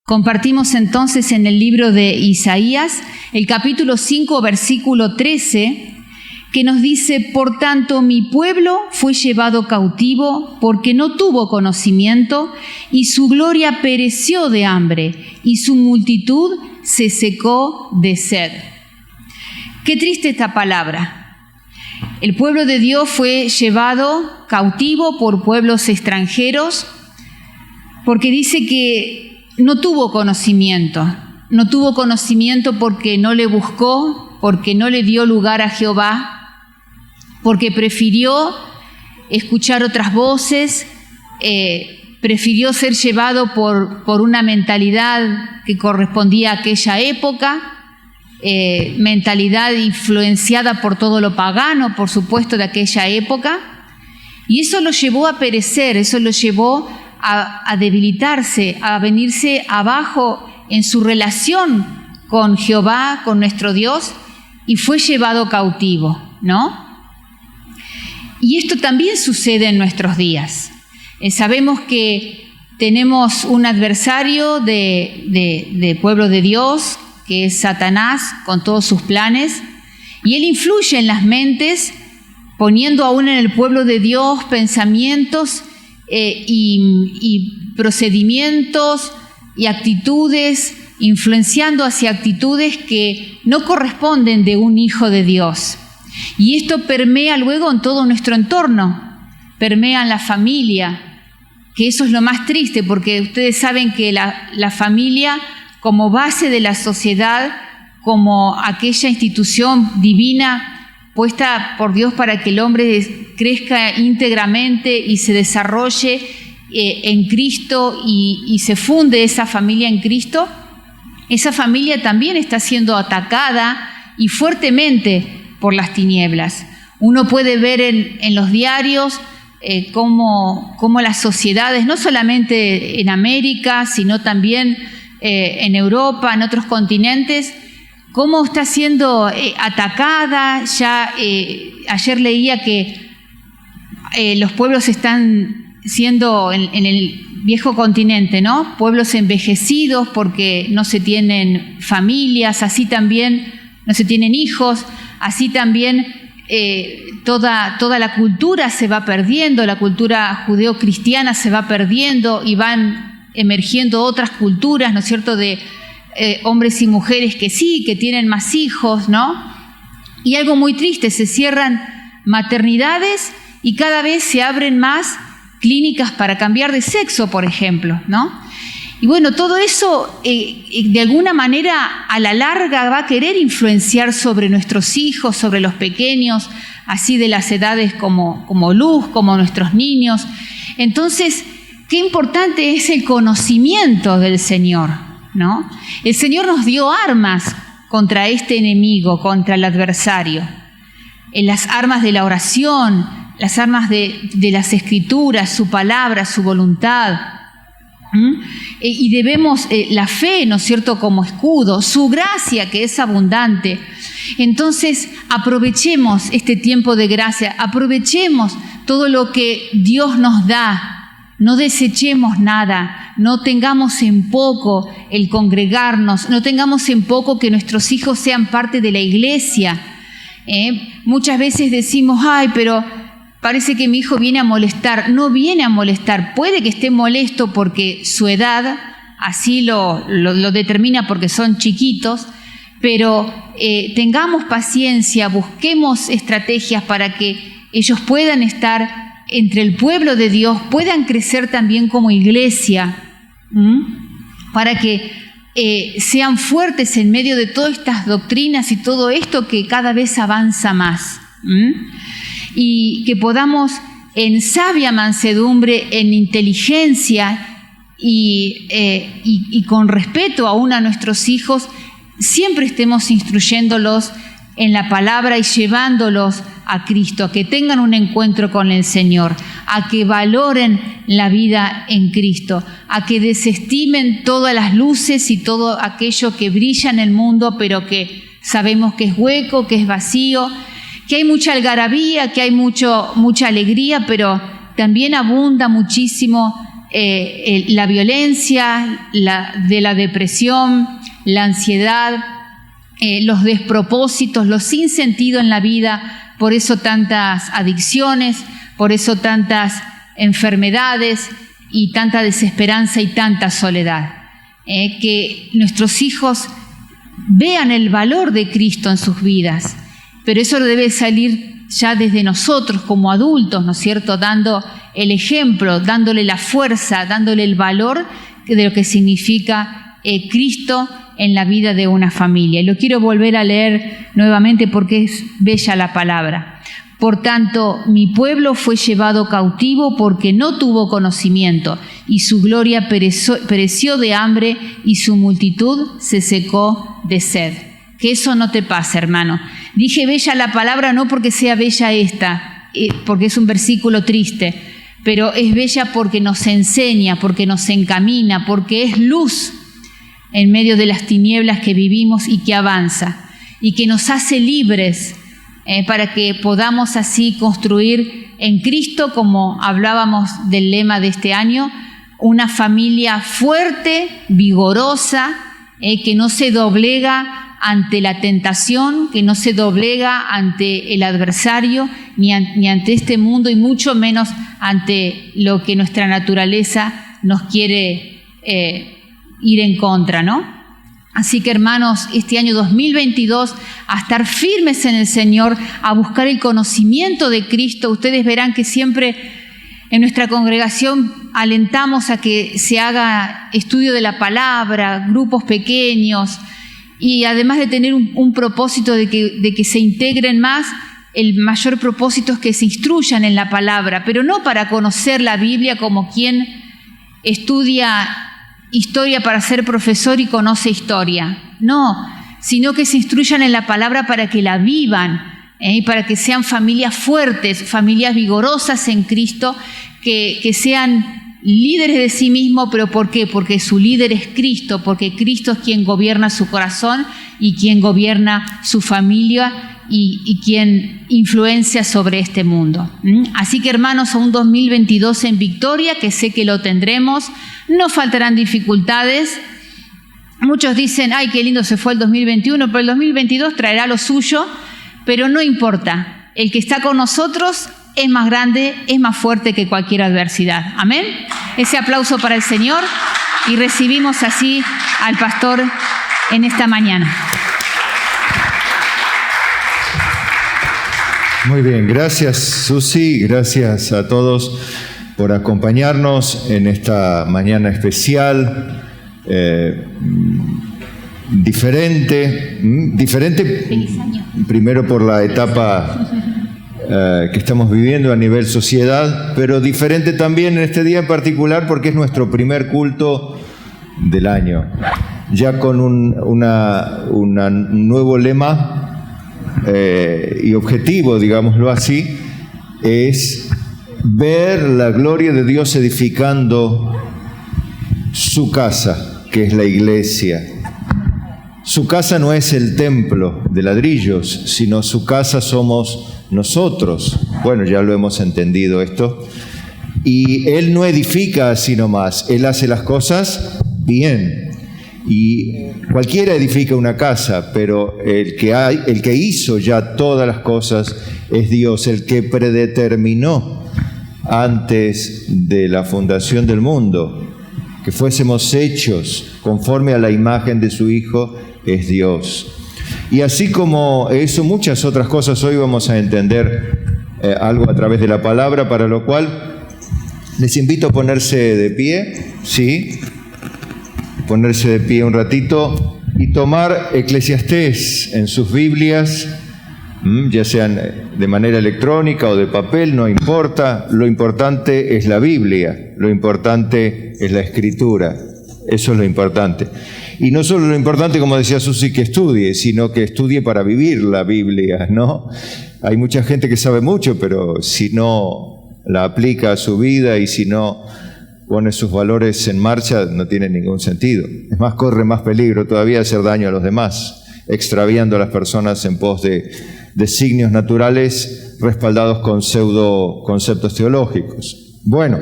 Compartimos entonces en el libro de Isaías, el capítulo 5, versículo 13, que nos dice: por tanto, mi pueblo fue llevado cautivo porque no tuvo conocimiento, y su gloria pereció de hambre, y su multitud se secó de sed. Qué triste esta palabra. El pueblo de Dios fue llevado cautivo por pueblos extranjeros, porque dice que no tuvo conocimiento porque no le buscó, porque no le dio lugar a Jehová, porque prefirió escuchar otras voces, prefirió ser llevado por una mentalidad que correspondía a aquella época, mentalidad influenciada por todo lo pagano, por supuesto, de aquella época, y eso lo llevó a perecer, eso lo llevó a debilitarse, a venirse abajo en su relación con Jehová, con nuestro Dios, y fue llevado cautivo, ¿no? Y esto también sucede en nuestros días. Sabemos que tenemos un adversario de pueblo de Dios, que es Satanás, con todos sus planes, y él influye en las mentes, poniendo aún en el pueblo de Dios pensamientos y procedimientos y actitudes, influenciando hacia actitudes que no corresponden de un hijo de Dios. Y esto permea luego en todo nuestro entorno, permea en la familia, que eso es lo más triste, porque ustedes saben que la familia, como base de la sociedad, como aquella institución divina puesta por Dios para que el hombre crezca íntegramente y se desarrolle en Cristo y se funde esa familia en Cristo, esa familia también está siendo atacada y fuertemente por las tinieblas. Uno puede ver en los diarios cómo las sociedades, no solamente en América, sino también en Europa, en otros continentes, cómo está siendo atacada. Ya ayer leía que los pueblos están siendo en el viejo continente, ¿no? Pueblos envejecidos porque no se tienen familias, así también no se tienen hijos, así también toda la cultura se va perdiendo, la cultura judeo-cristiana se va perdiendo y van emergiendo otras culturas, ¿no es cierto?, de hombres y mujeres que sí, que tienen más hijos, ¿no? Y algo muy triste, se cierran maternidades y cada vez se abren más clínicas para cambiar de sexo, por ejemplo, ¿no? Y bueno, todo eso de alguna manera a la larga va a querer influenciar sobre nuestros hijos, sobre los pequeños, así de las edades como Luz, como nuestros niños. Entonces, qué importante es el conocimiento del Señor, ¿no? El Señor nos dio armas contra este enemigo, contra el adversario. Las armas de la oración, las armas de las Escrituras, su palabra, su voluntad. Y debemos la fe, ¿no es cierto?, como escudo, su gracia que es abundante. Entonces aprovechemos este tiempo de gracia, aprovechemos todo lo que Dios nos da. No desechemos nada, no tengamos en poco el congregarnos, no tengamos en poco que nuestros hijos sean parte de la iglesia. Muchas veces decimos, ay, pero parece que mi hijo viene a molestar. No viene a molestar, puede que esté molesto porque su edad así lo determina, porque son chiquitos, pero tengamos paciencia, busquemos estrategias para que ellos puedan estar entre el pueblo de Dios, puedan crecer también como iglesia, para que sean fuertes en medio de todas estas doctrinas y todo esto que cada vez avanza más. Y que podamos en sabia mansedumbre, en inteligencia y con respeto aún a nuestros hijos, siempre estemos instruyéndolos en la palabra y llevándolos a Cristo, a que tengan un encuentro con el Señor, a que valoren la vida en Cristo, a que desestimen todas las luces y todo aquello que brilla en el mundo, pero que sabemos que es hueco, que es vacío, que hay mucha algarabía, que hay mucha alegría, pero también abunda muchísimo la violencia, de la depresión, la ansiedad, los despropósitos, los sinsentidos en la vida, por eso tantas adicciones, por eso tantas enfermedades y tanta desesperanza y tanta soledad. Que nuestros hijos vean el valor de Cristo en sus vidas, pero eso debe salir ya desde nosotros como adultos, ¿no es cierto?, dando el ejemplo, dándole la fuerza, dándole el valor de lo que significa Cristo en la vida de una familia. Y lo quiero volver a leer nuevamente porque es bella la palabra. Por tanto, mi pueblo fue llevado cautivo porque no tuvo conocimiento, y su gloria pereció de hambre, y su multitud se secó de sed. Que eso no te pase, hermano. Dije bella la palabra no porque sea bella esta, porque es un versículo triste, pero es bella porque nos enseña, porque nos encamina, porque es luz en medio de las tinieblas que vivimos y que avanza, y que nos hace libres, para que podamos así construir en Cristo, como hablábamos del lema de este año, una familia fuerte, vigorosa, que no se doblega ante la tentación, que no se doblega ante el adversario, ni ante este mundo, y mucho menos ante lo que nuestra naturaleza nos quiere ir en contra, ¿no? Así que, hermanos, este año 2022, a estar firmes en el Señor, a buscar el conocimiento de Cristo. Ustedes verán que siempre en nuestra congregación alentamos a que se haga estudio de la palabra, grupos pequeños, y además de tener un propósito de que se integren más, el mayor propósito es que se instruyan en la palabra, pero no para conocer la Biblia como quien estudia historia para ser profesor y conoce historia. No, sino que se instruyan en la palabra para que la vivan, y para que sean familias fuertes, familias vigorosas en Cristo, que sean líderes de sí mismos. ¿Pero por qué? Porque su líder es Cristo, porque Cristo es quien gobierna su corazón y quien gobierna su familia y quien influencia sobre este mundo. Así que, hermanos, a un 2022 en victoria, que sé que lo tendremos. No faltarán dificultades. Muchos dicen, ay, qué lindo se fue el 2021, pero el 2022 traerá lo suyo, pero no importa. El que está con nosotros es más grande, es más fuerte que cualquier adversidad. Amén. Ese aplauso para el Señor, y recibimos así al pastor en esta mañana. Muy bien, gracias Susi, gracias a todos por acompañarnos en esta mañana especial, diferente primero por la etapa que estamos viviendo a nivel sociedad, pero diferente también en este día en particular porque es nuestro primer culto del año, ya con un nuevo lema y objetivo, digámoslo así, es ver la gloria de Dios edificando su casa, que es la iglesia. Su casa no es el templo de ladrillos, sino su casa somos nosotros. Bueno, ya lo hemos entendido esto. Y Él no edifica así nomás, Él hace las cosas bien. Y cualquiera edifica una casa, pero el que hizo ya todas las cosas es Dios, el que predeterminó antes de la fundación del mundo que fuésemos hechos conforme a la imagen de su Hijo es Dios. Y así como eso, muchas otras cosas hoy vamos a entender algo a través de la palabra, para lo cual les invito a ponerse de pie, ¿sí? Ponerse de pie un ratito y tomar Eclesiastés en sus Biblias, ya sean de manera electrónica o de papel, no importa. Lo importante es la Biblia, lo importante es la Escritura, eso es lo importante. Y no solo lo importante, como decía Susi, que estudie, sino que estudie para vivir la Biblia, ¿no? Hay mucha gente que sabe mucho, pero si no la aplica a su vida y si no pone sus valores en marcha, no tiene ningún sentido. Es más, corre más peligro todavía de hacer daño a los demás, extraviando a las personas en pos de signos naturales respaldados con pseudo conceptos teológicos. Bueno,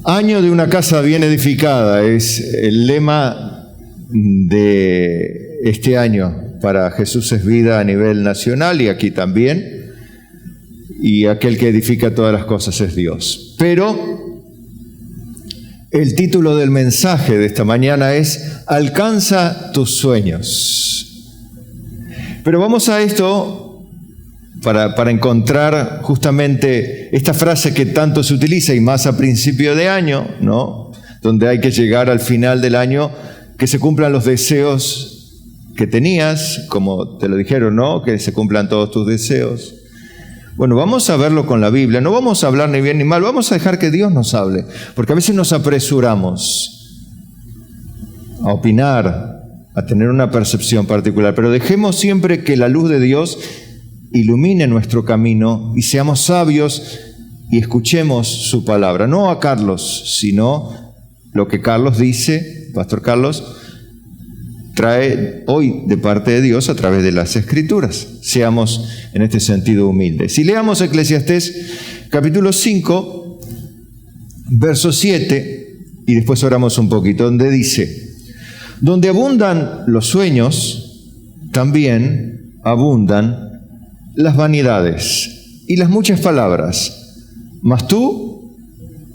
Año de una casa bien edificada es el lema de este año para Jesús es Vida a nivel nacional y aquí también. Y aquel que edifica todas las cosas es Dios. Pero el título del mensaje de esta mañana es Alcanza tus sueños. Pero vamos a esto para encontrar justamente esta frase que tanto se utiliza y más a principio de año, ¿no? Donde hay que llegar al final del año, que se cumplan los deseos que tenías, como te lo dijeron, ¿no? Que se cumplan todos tus deseos. Bueno, vamos a verlo con la Biblia. No vamos a hablar ni bien ni mal, vamos a dejar que Dios nos hable, porque a veces nos apresuramos a opinar, a tener una percepción particular, pero dejemos siempre que la luz de Dios ilumine nuestro camino y seamos sabios y escuchemos su palabra. No a Carlos, sino lo que Carlos dice, Pastor Carlos, trae hoy de parte de Dios a través de las Escrituras. Seamos en este sentido humildes. Y leamos Eclesiastés capítulo 5, verso 7, y después oramos un poquito, donde dice: donde abundan los sueños, también abundan las vanidades y las muchas palabras, mas tú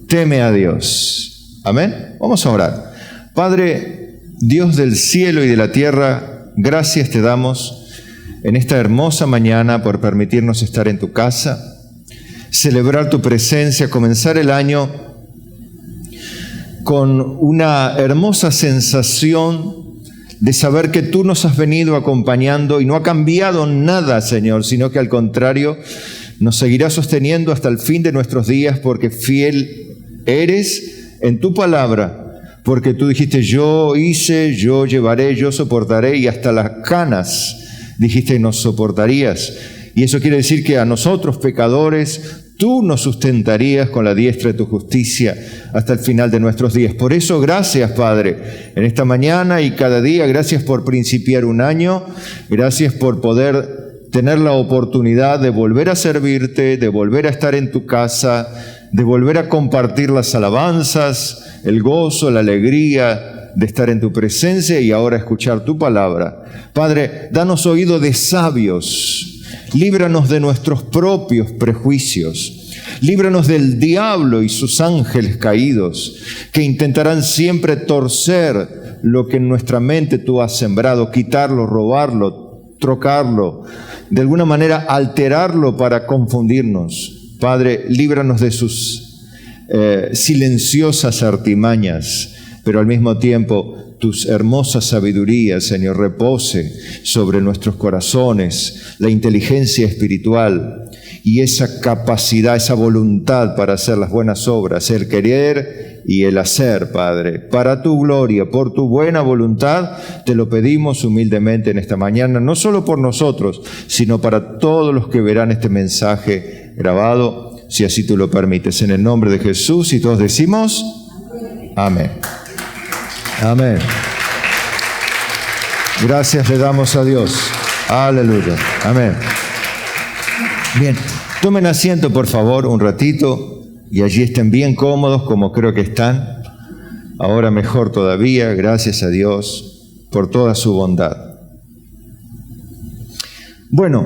teme a Dios. Amén. Vamos a orar. Padre, Dios del cielo y de la tierra, gracias te damos en esta hermosa mañana por permitirnos estar en tu casa, celebrar tu presencia, comenzar el año con una hermosa sensación de saber que tú nos has venido acompañando y no ha cambiado nada, Señor, sino que al contrario, nos seguirás sosteniendo hasta el fin de nuestros días, porque fiel eres en tu palabra, porque tú dijiste, yo hice, yo llevaré, yo soportaré, y hasta las canas dijiste nos soportarías. Y eso quiere decir que a nosotros, pecadores, tú nos sustentarías con la diestra de tu justicia hasta el final de nuestros días. Por eso, gracias, Padre, en esta mañana y cada día. Gracias por principiar un año. Gracias por poder tener la oportunidad de volver a servirte, de volver a estar en tu casa, de volver a compartir las alabanzas, el gozo, la alegría de estar en tu presencia y ahora escuchar tu palabra. Padre, danos oído de sabios. Líbranos de nuestros propios prejuicios. Líbranos del diablo y sus ángeles caídos, que intentarán siempre torcer lo que en nuestra mente tú has sembrado, quitarlo, robarlo, trocarlo, de alguna manera alterarlo para confundirnos. Padre, líbranos de sus silenciosas artimañas, pero al mismo tiempo tus hermosas sabidurías, Señor, repose sobre nuestros corazones, la inteligencia espiritual y esa capacidad, esa voluntad para hacer las buenas obras, el querer y el hacer, Padre, para tu gloria, por tu buena voluntad, te lo pedimos humildemente en esta mañana, no solo por nosotros, sino para todos los que verán este mensaje grabado, si así tú lo permites. En el nombre de Jesús, y todos decimos, amén. Amén. Gracias le damos a Dios. Aleluya. Amén. Bien, tomen asiento por favor un ratito y allí estén bien cómodos como creo que están. Ahora mejor todavía, gracias a Dios por toda su bondad. Bueno,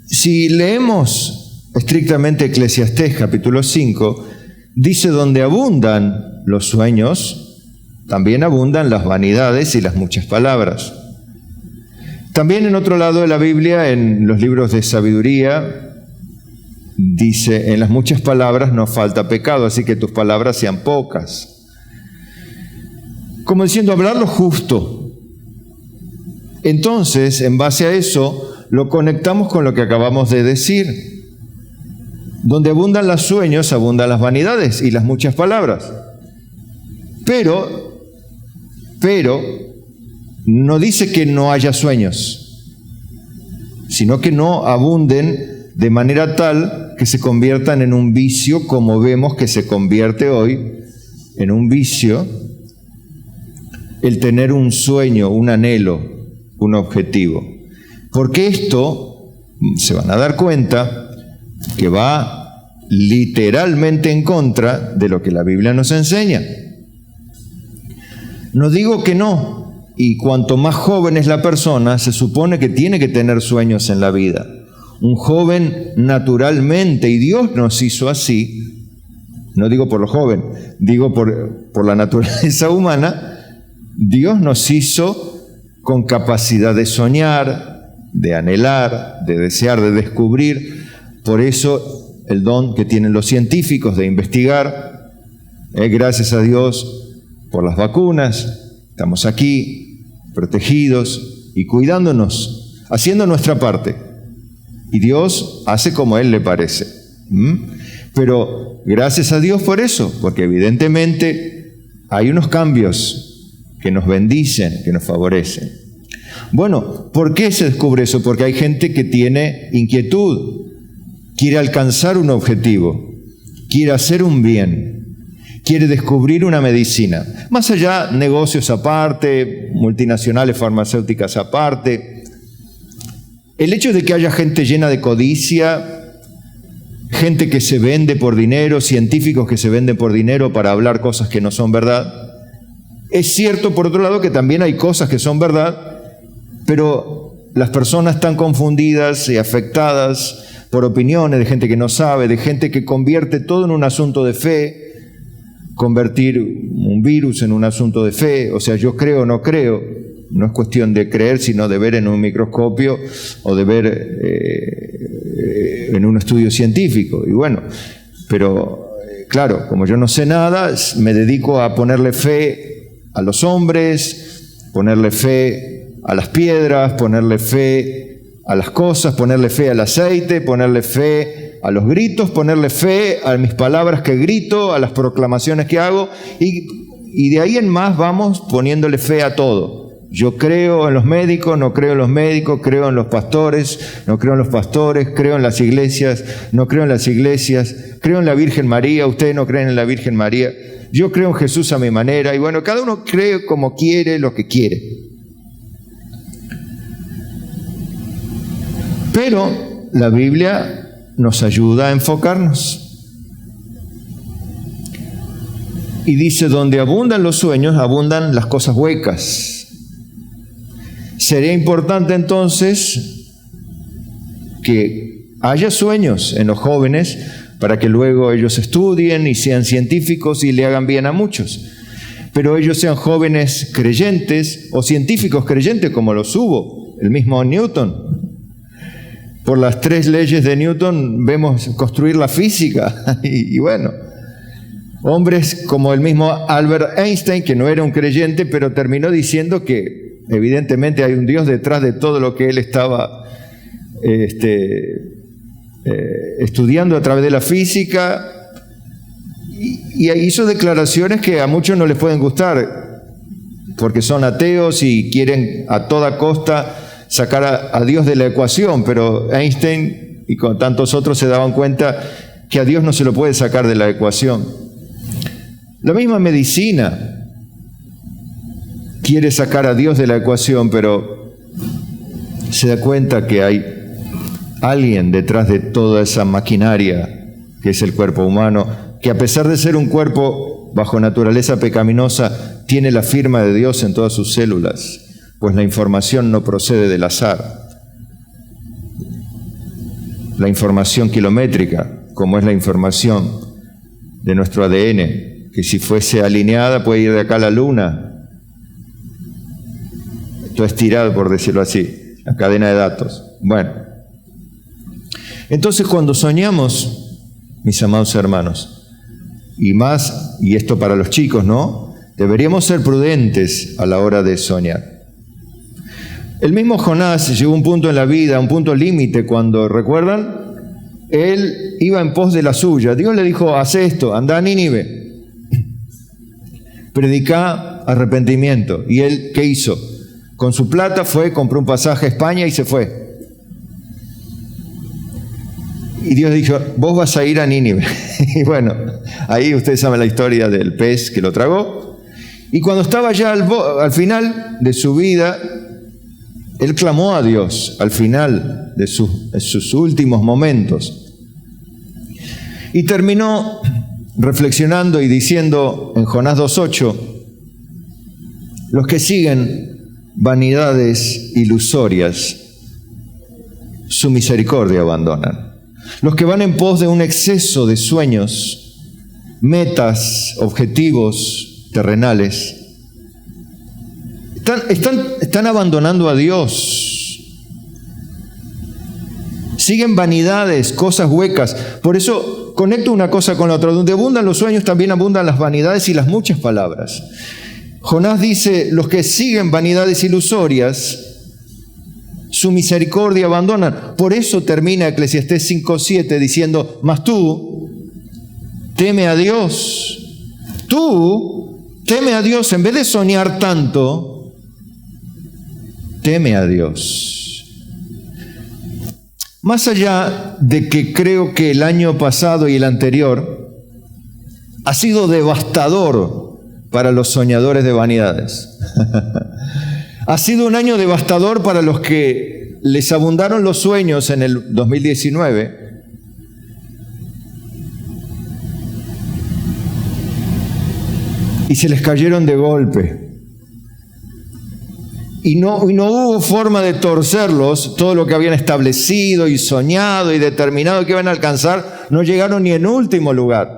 si leemos estrictamente Eclesiastés capítulo 5, dice donde abundan los sueños, también abundan las vanidades y las muchas palabras. También en otro lado de la Biblia, en los libros de sabiduría, dice, en las muchas palabras no falta pecado, así que tus palabras sean pocas. Como diciendo, hablar lo justo. Entonces, en base a eso, lo conectamos con lo que acabamos de decir. Donde abundan los sueños, abundan las vanidades y las muchas palabras. Pero no dice que no haya sueños, sino que no abunden de manera tal que se conviertan en un vicio, como vemos que se convierte hoy en un vicio el tener un sueño, un anhelo, un objetivo. Porque esto, se van a dar cuenta, que va literalmente en contra de lo que la Biblia nos enseña. No digo que no, y cuanto más joven es la persona, se supone que tiene que tener sueños en la vida. Un joven naturalmente, y Dios nos hizo así, no digo por lo joven, digo por la naturaleza humana, Dios nos hizo con capacidad de soñar, de anhelar, de desear, de descubrir. Por eso el don que tienen los científicos de investigar, gracias a Dios por las vacunas, estamos aquí, protegidos y cuidándonos, haciendo nuestra parte. Y Dios hace como Él le parece. Pero gracias a Dios por eso, porque evidentemente hay unos cambios que nos bendicen, que nos favorecen. Bueno, ¿por qué se descubre eso? Porque hay gente que tiene inquietud, quiere alcanzar un objetivo, quiere hacer un bien, quiere descubrir una medicina. Más allá, negocios aparte, multinacionales farmacéuticas aparte. El hecho de que haya gente llena de codicia, gente que se vende por dinero, científicos que se venden por dinero para hablar cosas que no son verdad. Es cierto, por otro lado, que también hay cosas que son verdad, pero las personas están confundidas y afectadas por opiniones de gente que no sabe, de gente que convierte todo en un asunto de fe, convertir un virus en un asunto de fe, o sea, yo creo o no creo, no es cuestión de creer, sino de ver en un microscopio o de ver en un estudio científico. Y bueno, pero claro, como yo no sé nada, me dedico a ponerle fe a los hombres, ponerle fe a las piedras, ponerle fe a las cosas, ponerle fe al aceite, ponerle fe a los gritos, ponerle fe a mis palabras que grito, a las proclamaciones que hago, y de ahí en más vamos poniéndole fe a todo. Yo creo en los médicos, no creo en los médicos, creo en los pastores, no creo en los pastores, creo en las iglesias, no creo en las iglesias, creo en la Virgen María, ustedes no creen en la Virgen María, yo creo en Jesús a mi manera, y bueno, cada uno cree como quiere, lo que quiere. Pero la Biblia nos ayuda a enfocarnos. Y dice, donde abundan los sueños, abundan las cosas huecas. Sería importante entonces que haya sueños en los jóvenes para que luego ellos estudien y sean científicos y le hagan bien a muchos. Pero ellos sean jóvenes creyentes o científicos creyentes como los hubo, el mismo Newton. Por las 3 leyes de Newton vemos construir la física y bueno, hombres como el mismo Albert Einstein, que no era un creyente, pero terminó diciendo que evidentemente hay un Dios detrás de todo lo que él estaba estudiando a través de la física, y hizo declaraciones que a muchos no les pueden gustar, porque son ateos y quieren a toda costa sacar a Dios de la ecuación, pero Einstein y con tantos otros se daban cuenta que a Dios no se lo puede sacar de la ecuación. La misma medicina quiere sacar a Dios de la ecuación, pero se da cuenta que hay alguien detrás de toda esa maquinaria que es el cuerpo humano, que a pesar de ser un cuerpo bajo naturaleza pecaminosa, tiene la firma de Dios en todas sus células. Pues la información no procede del azar. La información kilométrica, como es la información de nuestro ADN, que si fuese alineada puede ir de acá a la luna. Esto es estirado, por decirlo así, la cadena de datos. Bueno, entonces cuando soñamos, mis amados hermanos, y más, y esto para los chicos, ¿no? Deberíamos ser prudentes a la hora de soñar. El mismo Jonás llegó a un punto en la vida, un punto límite, cuando, ¿recuerdan? Él iba en pos de la suya. Dios le dijo, haz esto, anda a Nínive, predicá arrepentimiento. ¿Y él qué hizo? Con su plata fue, compró un pasaje a España y se fue. Y Dios dijo, vos vas a ir a Nínive. Y bueno, ahí ustedes saben la historia del pez que lo tragó. Y cuando estaba ya al final de su vida, él clamó a Dios al final de sus últimos momentos. Y terminó reflexionando y diciendo en Jonás 2:8, los que siguen vanidades ilusorias, su misericordia abandonan. Los que van en pos de un exceso de sueños, metas, objetivos terrenales, están abandonando a Dios. Siguen vanidades, cosas huecas. Por eso conecto una cosa con la otra. Donde abundan los sueños, también abundan las vanidades y las muchas palabras. Jonás dice, los que siguen vanidades ilusorias, su misericordia abandonan. Por eso termina Eclesiastés 5:7 diciendo, mas tú, teme a Dios. Tú, teme a Dios. En vez de soñar tanto, teme a Dios. Más allá de que creo que el año pasado y el anterior ha sido devastador para los soñadores de vanidades. Ha sido un año devastador para los que les abundaron los sueños en el 2019. Y se les cayeron de golpe. Y no hubo forma de torcerlos. Todo lo que habían establecido y soñado y determinado que iban a alcanzar, no llegaron ni en último lugar.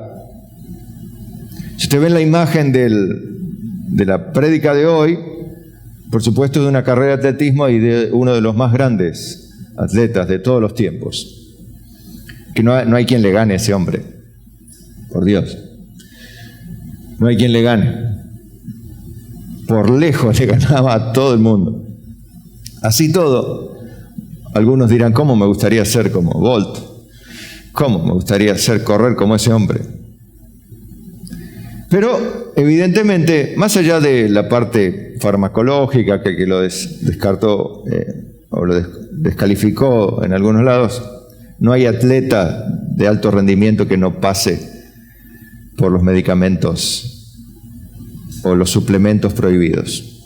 Si usted ve la imagen de la prédica de hoy, por supuesto, de una carrera de atletismo y de uno de los más grandes atletas de todos los tiempos. Que no hay quien le gane a ese hombre. Por Dios. No hay quien le gane. Por lejos le ganaba a todo el mundo. Así todo, algunos dirán, ¿cómo me gustaría ser como Bolt? ¿Cómo me gustaría correr como ese hombre? Pero, evidentemente, más allá de la parte farmacológica que lo descartó o lo descalificó en algunos lados, no hay atleta de alto rendimiento que no pase por los medicamentos o los suplementos prohibidos.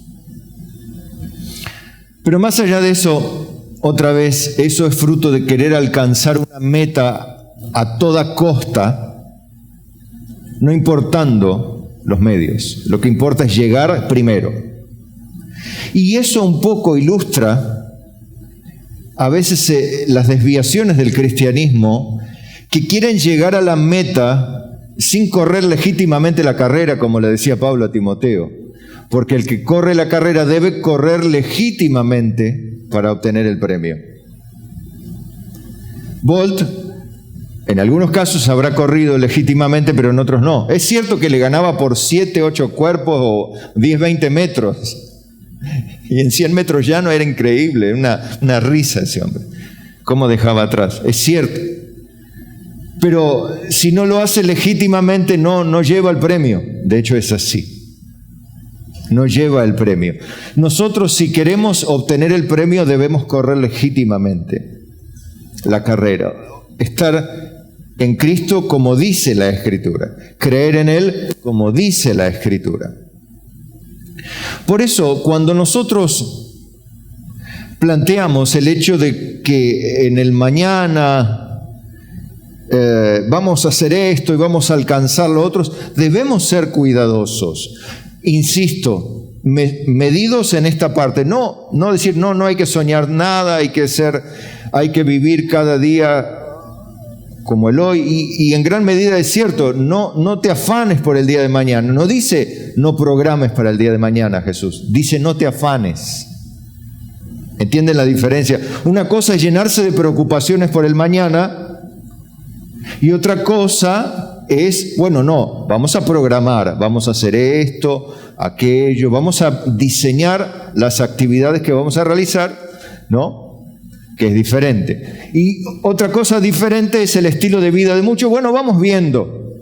Pero más allá de eso, otra vez, eso es fruto de querer alcanzar una meta a toda costa, no importando los medios. Lo que importa es llegar primero. Y eso un poco ilustra a veces las desviaciones del cristianismo que quieren llegar a la meta sin correr legítimamente la carrera, como le decía Pablo a Timoteo. Porque el que corre la carrera debe correr legítimamente para obtener el premio. Bolt, en algunos casos habrá corrido legítimamente, pero en otros no. Es cierto que le ganaba por 7, 8 cuerpos o 10, 20 metros. Y en 100 metros ya no era increíble, una risa ese hombre. ¿Cómo dejaba atrás? Es cierto. Pero si no lo hace legítimamente, no lleva el premio. De hecho es así. No lleva el premio. Nosotros, si queremos obtener el premio, debemos correr legítimamente la carrera. Estar en Cristo como dice la Escritura. Creer en Él como dice la Escritura. Por eso, cuando nosotros planteamos el hecho de que en el mañana vamos a hacer esto y vamos a alcanzar lo otro, debemos ser cuidadosos. Insisto, medidos en esta parte. No decir, no hay que soñar nada, hay que vivir cada día como el hoy, y en gran medida es cierto, no te afanes por el día de mañana. No dice no programes para el día de mañana, Jesús. Dice no te afanes. ¿Entienden la diferencia? Una cosa es llenarse de preocupaciones por el mañana y otra cosa es, vamos a programar, vamos a hacer esto, aquello, vamos a diseñar las actividades que vamos a realizar, ¿no? Que es diferente. Y otra cosa diferente es el estilo de vida de muchos. Vamos viendo.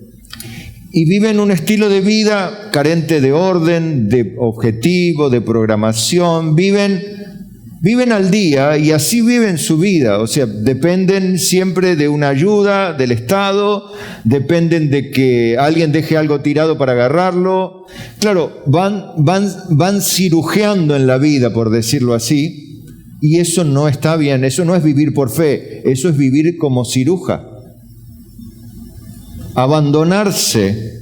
Y viven un estilo de vida carente de orden, de objetivo, de programación. Viven al día y así viven su vida. O sea, dependen siempre de una ayuda del Estado, dependen de que alguien deje algo tirado para agarrarlo. Claro, van cirujeando en la vida, por decirlo así. Y eso no está bien, eso no es vivir por fe, eso es vivir como ciruja. abandonarse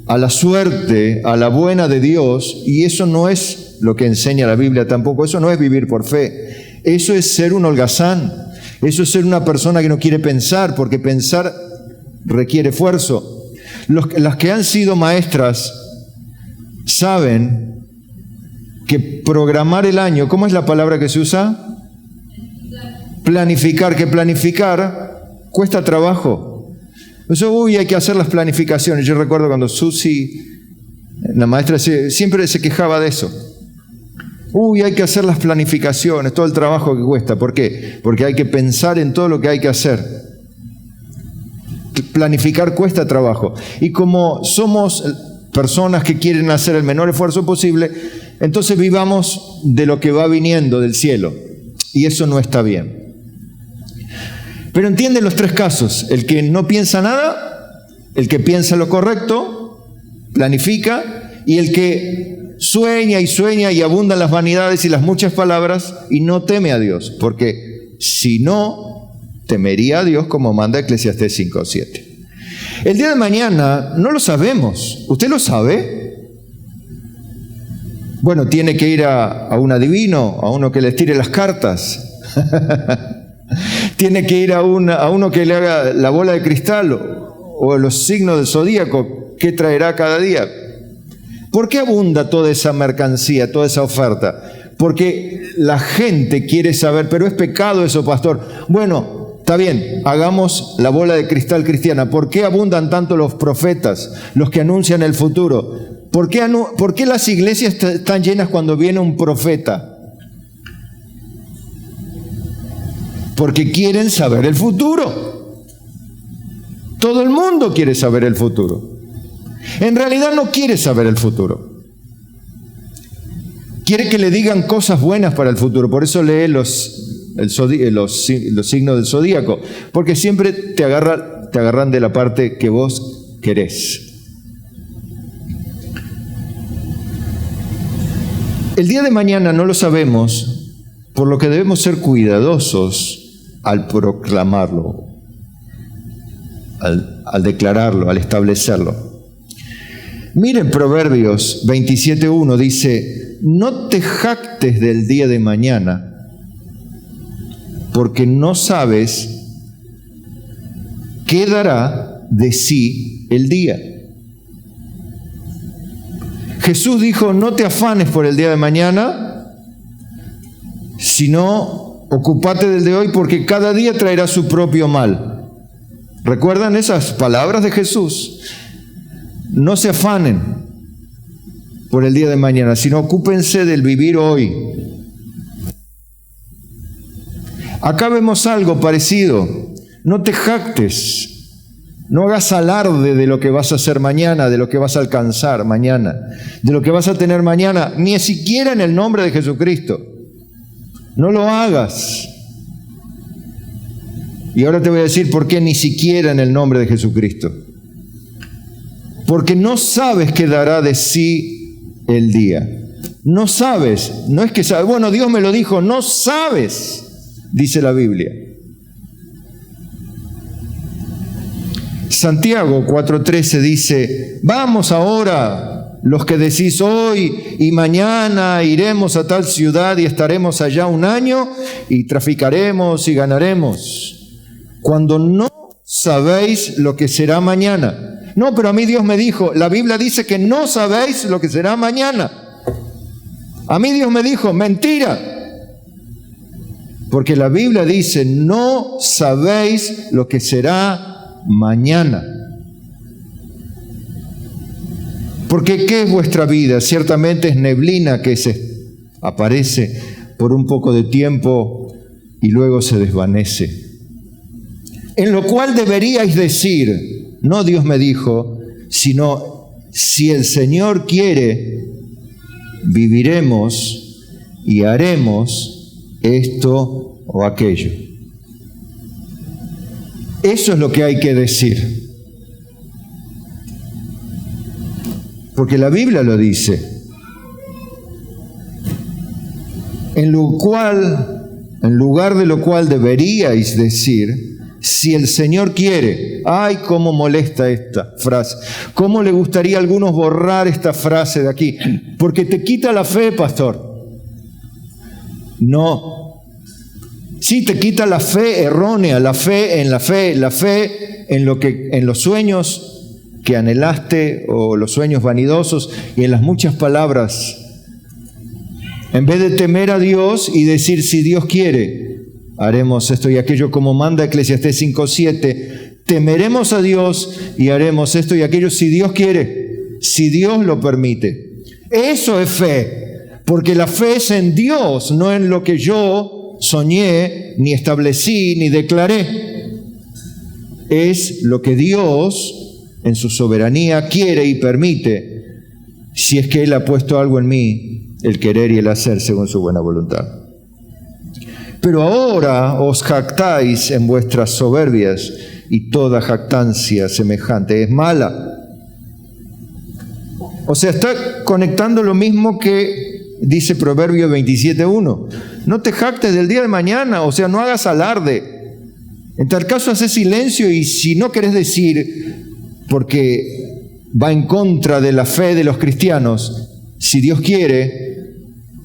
a la suerte, a la buena de Dios, y eso no es lo que enseña la Biblia tampoco, eso no es vivir por fe, eso es ser un holgazán, eso es ser una persona que no quiere pensar, porque pensar requiere esfuerzo. Las que han sido maestras saben que programar el año, ¿cómo es la palabra que se usa? Planificar, que planificar cuesta trabajo. Eso, hay que hacer las planificaciones. Yo recuerdo cuando Susi, la maestra, siempre se quejaba de eso. Hay que hacer las planificaciones, todo el trabajo que cuesta. ¿Por qué? Porque hay que pensar en todo lo que hay que hacer. Planificar cuesta trabajo. Y como somos personas que quieren hacer el menor esfuerzo posible, entonces vivamos de lo que va viniendo del cielo. Y eso no está bien. Pero entienden los tres casos: el que no piensa nada, el que piensa lo correcto, planifica, y el que sueña y abundan las vanidades y las muchas palabras y no teme a Dios, porque si no, temería a Dios, como manda Eclesiastés 5:7. El día de mañana no lo sabemos. ¿Usted lo sabe? Bueno, tiene que ir a un adivino, a uno que les tire las cartas. Tiene que ir a uno que le haga la bola de cristal o los signos del zodíaco, ¿qué traerá cada día? ¿Por qué abunda toda esa mercancía, toda esa oferta? Porque la gente quiere saber, pero es pecado eso, pastor. Bueno, está bien, hagamos la bola de cristal cristiana. ¿Por qué abundan tanto los profetas, los que anuncian el futuro? ¿Por qué las iglesias están llenas cuando viene un profeta? Porque quieren saber el futuro. Todo el mundo quiere saber el futuro. En realidad no quiere saber el futuro. Quiere que le digan cosas buenas para el futuro. Por eso lee los signos del zodíaco. Porque siempre te agarran de la parte que vos querés. El día de mañana no lo sabemos, por lo que debemos ser cuidadosos al proclamarlo, al declararlo, al establecerlo. Miren Proverbios 27:1, dice: no te jactes del día de mañana, porque no sabes qué dará de sí el día. Jesús dijo: no te afanes por el día de mañana, sino ocúpate del de hoy, porque cada día traerá su propio mal. ¿Recuerdan esas palabras de Jesús? No se afanen por el día de mañana, sino ocúpense del vivir hoy. Acá vemos algo parecido. No te jactes. No hagas alarde de lo que vas a hacer mañana, de lo que vas a alcanzar mañana, de lo que vas a tener mañana, ni siquiera en el nombre de Jesucristo. No lo hagas. Y ahora te voy a decir por qué ni siquiera en el nombre de Jesucristo. Porque no sabes qué dará de sí el día. No sabes, no es que sabes. Bueno, Dios me lo dijo, no sabes, dice la Biblia. Santiago 4:13 dice: vamos ahora, los que decís hoy y mañana iremos a tal ciudad y estaremos allá un año y traficaremos y ganaremos, cuando no sabéis lo que será mañana. No, pero a mí Dios me dijo, la Biblia dice que no sabéis lo que será mañana. A mí Dios me dijo, mentira. Porque la Biblia dice, no sabéis lo que será mañana. Porque ¿qué es vuestra vida? Ciertamente es neblina que se aparece por un poco de tiempo y luego se desvanece. En lo cual deberíais decir, no Dios me dijo, sino si el Señor quiere, viviremos y haremos esto o aquello. Eso es lo que hay que decir. Porque la Biblia lo dice. En lugar de lo cual deberíais decir, si el Señor quiere. Ay, cómo molesta esta frase. ¿Cómo le gustaría a algunos borrar esta frase de aquí? Porque te quita la fe, pastor. No. Sí, te quita la fe errónea, la fe en los sueños que anhelaste o los sueños vanidosos y en las muchas palabras. En vez de temer a Dios y decir, si Dios quiere, haremos esto y aquello, como manda Eclesiastés 5:7, temeremos a Dios y haremos esto y aquello si Dios quiere, si Dios lo permite. Eso es fe, porque la fe es en Dios, no en lo que yo soñé, ni establecí, ni declaré. Es lo que Dios, en su soberanía, quiere y permite, si es que Él ha puesto algo en mí, el querer y el hacer según su buena voluntad. Pero ahora os jactáis en vuestras soberbias, y toda jactancia semejante es mala. O sea, está conectando lo mismo que dice Proverbios 27:1. No te jactes del día de mañana, o sea, no hagas alarde. En tal caso, hace silencio, y si no querés decir, porque va en contra de la fe de los cristianos, si Dios quiere,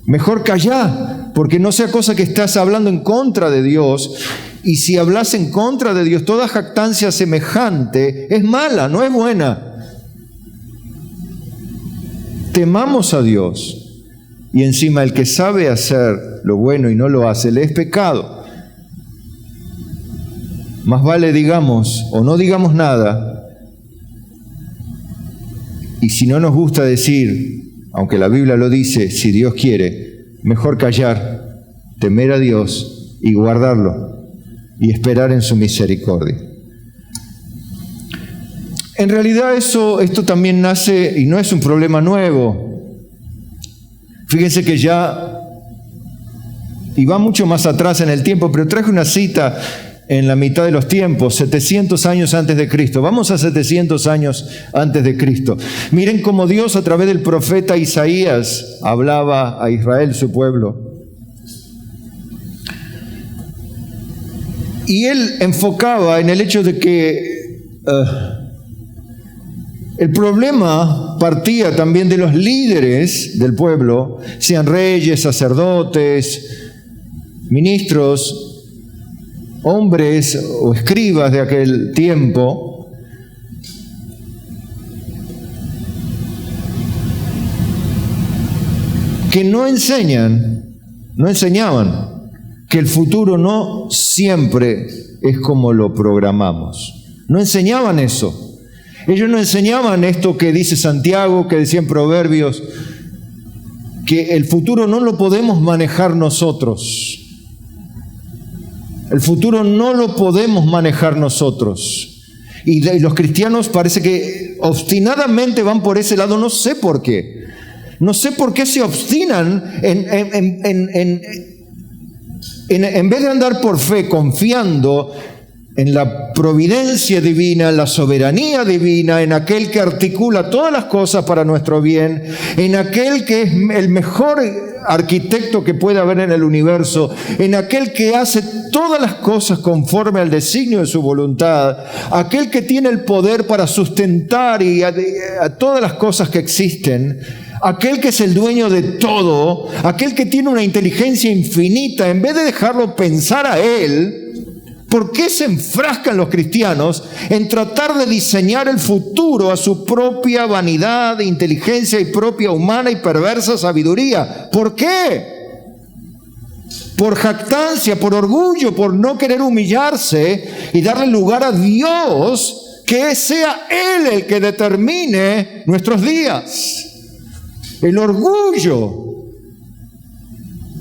mejor callá, porque no sea cosa que estás hablando en contra de Dios, y si hablas en contra de Dios, toda jactancia semejante es mala, no es buena. Temamos a Dios, y encima el que sabe hacer lo bueno y no lo hace, le es pecado. Más vale digamos o no digamos nada, y si no nos gusta decir, aunque la Biblia lo dice, si Dios quiere, mejor callar, temer a Dios y guardarlo y esperar en su misericordia. En realidad esto también nace, y no es un problema nuevo. Fíjense que ya, y va mucho más atrás en el tiempo, pero traje una cita en la mitad de los tiempos, 700 años antes de Cristo. Vamos a 700 años antes de Cristo. Miren cómo Dios a través del profeta Isaías hablaba a Israel, su pueblo. Y él enfocaba en el hecho de que el problema partía también de los líderes del pueblo, sean reyes, sacerdotes, ministros, hombres o escribas de aquel tiempo, que no enseñaban que el futuro no siempre es como lo programamos. No enseñaban eso. Ellos no enseñaban esto que dice Santiago, que decía en Proverbios, que el futuro no lo podemos manejar nosotros. El futuro no lo podemos manejar nosotros. Y los cristianos parece que obstinadamente van por ese lado, no sé por qué. No sé por qué se obstinan en vez de andar por fe confiando en la providencia divina, en la soberanía divina, en aquel que articula todas las cosas para nuestro bien, en aquel que es el mejor arquitecto que puede haber en el universo, en aquel que hace todas las cosas conforme al designio de su voluntad, aquel que tiene el poder para sustentar y a todas las cosas que existen, aquel que es el dueño de todo, aquel que tiene una inteligencia infinita. En vez de dejarlo pensar a él, ¿por qué se enfrascan los cristianos en tratar de diseñar el futuro a su propia vanidad, inteligencia y propia humana y perversa sabiduría? ¿Por qué? Por jactancia, por orgullo, por no querer humillarse y darle lugar a Dios, que sea Él el que determine nuestros días. El orgullo,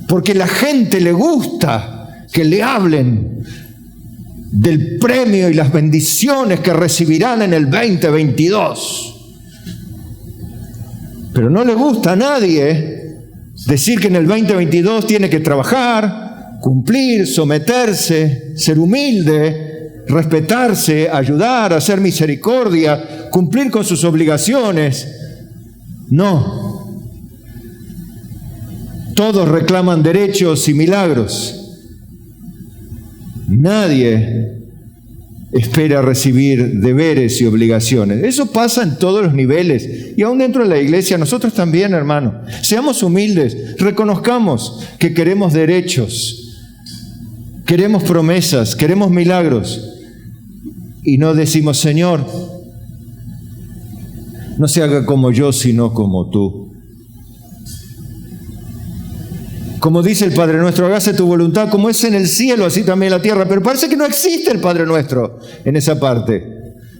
porque la gente le gusta que le hablen del premio y las bendiciones que recibirán en el 2022. Pero no le gusta a nadie decir que en el 2022 tiene que trabajar, cumplir, someterse, ser humilde, respetarse, ayudar, hacer misericordia, cumplir con sus obligaciones. No. Todos reclaman derechos y milagros. Nadie espera recibir deberes y obligaciones. Eso pasa en todos los niveles. Y aún dentro de la iglesia, nosotros también, hermano. Seamos humildes, reconozcamos que queremos derechos, queremos promesas, queremos milagros. Y no decimos, Señor, no se haga como yo, sino como tú. Como dice el Padre Nuestro, hágase tu voluntad, como es en el cielo, así también en la tierra. Pero parece que no existe el Padre Nuestro en esa parte.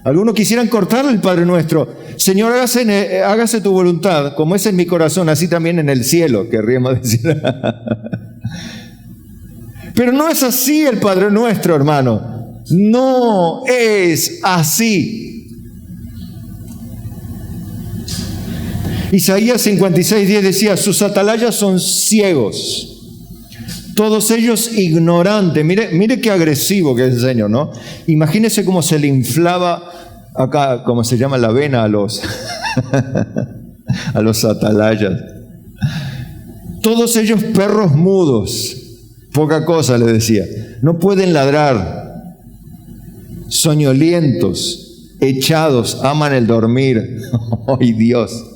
Algunos quisieran cortarle el Padre Nuestro. Señor, hágase tu voluntad, como es en mi corazón, así también en el cielo, querríamos decir. Pero no es así el Padre Nuestro, hermano. No es así. Isaías 56:10 decía, sus atalayas son ciegos, todos ellos ignorantes. Mire qué agresivo que es el Señor, ¿no? Imagínese cómo se le inflaba acá, como se llama la vena a los atalayas. Todos ellos perros mudos, poca cosa le decía, no pueden ladrar, soñolientos, echados, aman el dormir. ¡Ay, Dios!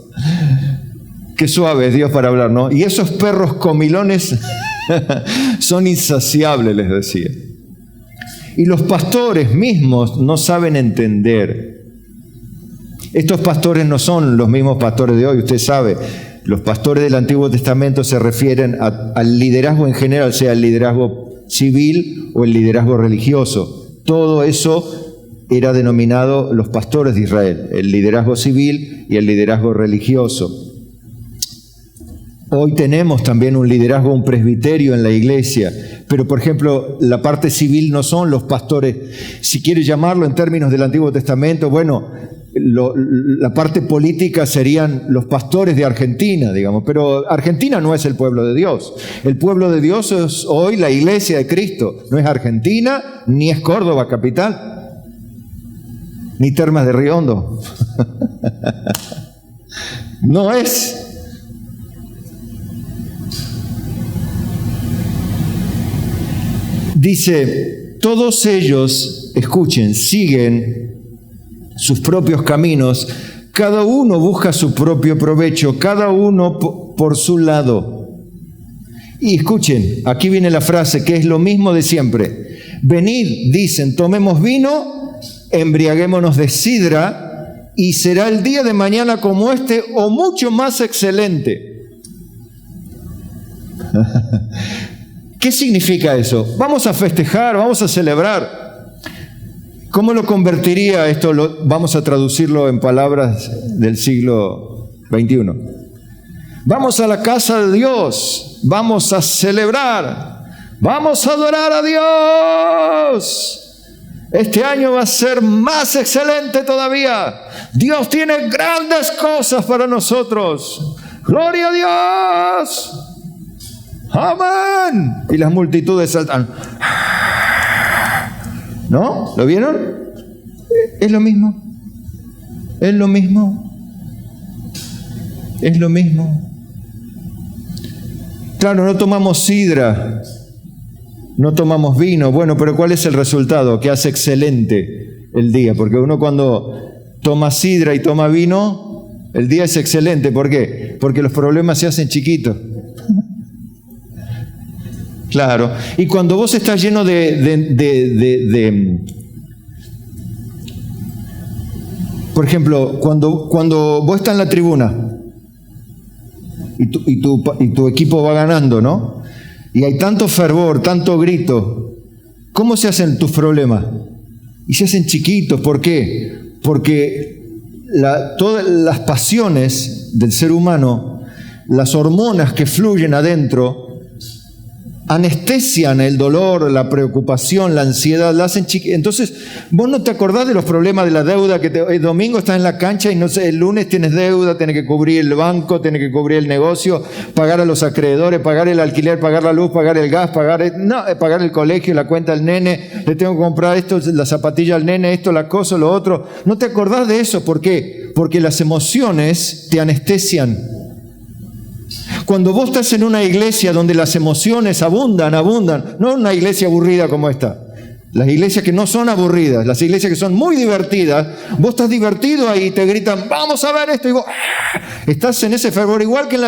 Qué suave es Dios para hablar, ¿no? Y esos perros comilones son insaciables, les decía. Y los pastores mismos no saben entender. Estos pastores no son los mismos pastores de hoy, usted sabe. Los pastores del Antiguo Testamento se refieren al liderazgo en general, sea el liderazgo civil o el liderazgo religioso. Todo eso era denominado los pastores de Israel, el liderazgo civil y el liderazgo religioso. Hoy tenemos también un liderazgo, un presbiterio en la iglesia, pero por ejemplo, la parte civil no son los pastores, si quiere llamarlo en términos del Antiguo Testamento, bueno, la parte política serían los pastores de Argentina, digamos, pero Argentina no es el pueblo de Dios. El pueblo de Dios es hoy la iglesia de Cristo, no es Argentina, ni es Córdoba capital, ni Termas de Río Hondo. No es. Dice, todos ellos, escuchen, siguen sus propios caminos, cada uno busca su propio provecho, cada uno por su lado. Y escuchen, aquí viene la frase que es lo mismo de siempre. Venid, dicen, tomemos vino, embriaguémonos de sidra, y será el día de mañana como este o mucho más excelente. ¿Qué significa eso? Vamos a festejar, vamos a celebrar. ¿Cómo lo convertiría esto? Vamos a traducirlo en palabras del siglo XXI. Vamos a la casa de Dios, vamos a celebrar, vamos a adorar a Dios. Este año va a ser más excelente todavía. Dios tiene grandes cosas para nosotros. ¡Gloria a Dios! ¡Amén! Y las multitudes saltan. ¿No? ¿Lo vieron? Es lo mismo. Es lo mismo. Es lo mismo. Claro, no tomamos sidra, no tomamos vino. Bueno, pero ¿cuál es el resultado? Que hace excelente el día. Porque uno cuando toma sidra y toma vino, el día es excelente. ¿Por qué? Porque los problemas se hacen chiquitos. Claro, y cuando vos estás lleno por ejemplo, cuando vos estás en la tribuna y tu equipo va ganando, ¿no? Y hay tanto fervor, tanto grito, ¿cómo se hacen tus problemas? Y se hacen chiquitos, ¿por qué? Porque todas las pasiones del ser humano, las hormonas que fluyen adentro, anestesian el dolor, la preocupación, la ansiedad, la hacen chiquita. Entonces, vos no te acordás de los problemas de la deuda, que el domingo estás en la cancha y no sé, el lunes tienes deuda, tienes que cubrir el banco, tienes que cubrir el negocio, pagar a los acreedores, pagar el alquiler, pagar la luz, pagar el gas, pagar el colegio, la cuenta al nene, le tengo que comprar esto, la zapatilla al nene, esto, la cosa, lo otro. No te acordás de eso, ¿por qué? Porque las emociones te anestesian. Cuando vos estás en una iglesia donde las emociones abundan, no una iglesia aburrida como esta, Las iglesias que no son aburridas, las iglesias que son muy divertidas, vos estás divertido ahí y te gritan, vamos a ver esto, y vos estás en ese fervor igual que en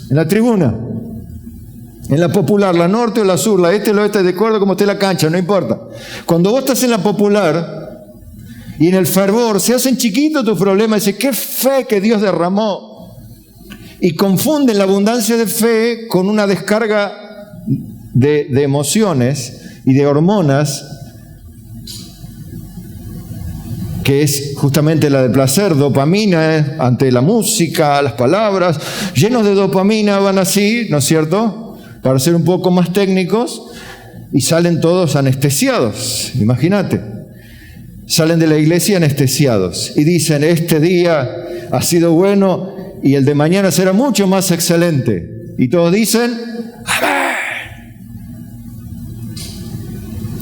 la tribuna, en la popular, la norte o la sur, la este o la oeste, de acuerdo como esté la cancha, no importa. Cuando vos estás en la popular y en el fervor, se hacen chiquitos tus problemas, y dices, qué fe que Dios derramó, y confunden la abundancia de fe con una descarga de emociones y de hormonas, que es justamente la del placer, dopamina, ante la música, las palabras, llenos de dopamina van así, ¿no es cierto?, para ser un poco más técnicos, y salen todos anestesiados. Imagínate, salen de la iglesia anestesiados y dicen, este día ha sido bueno y el de mañana será mucho más excelente, y todos dicen, ¡amén!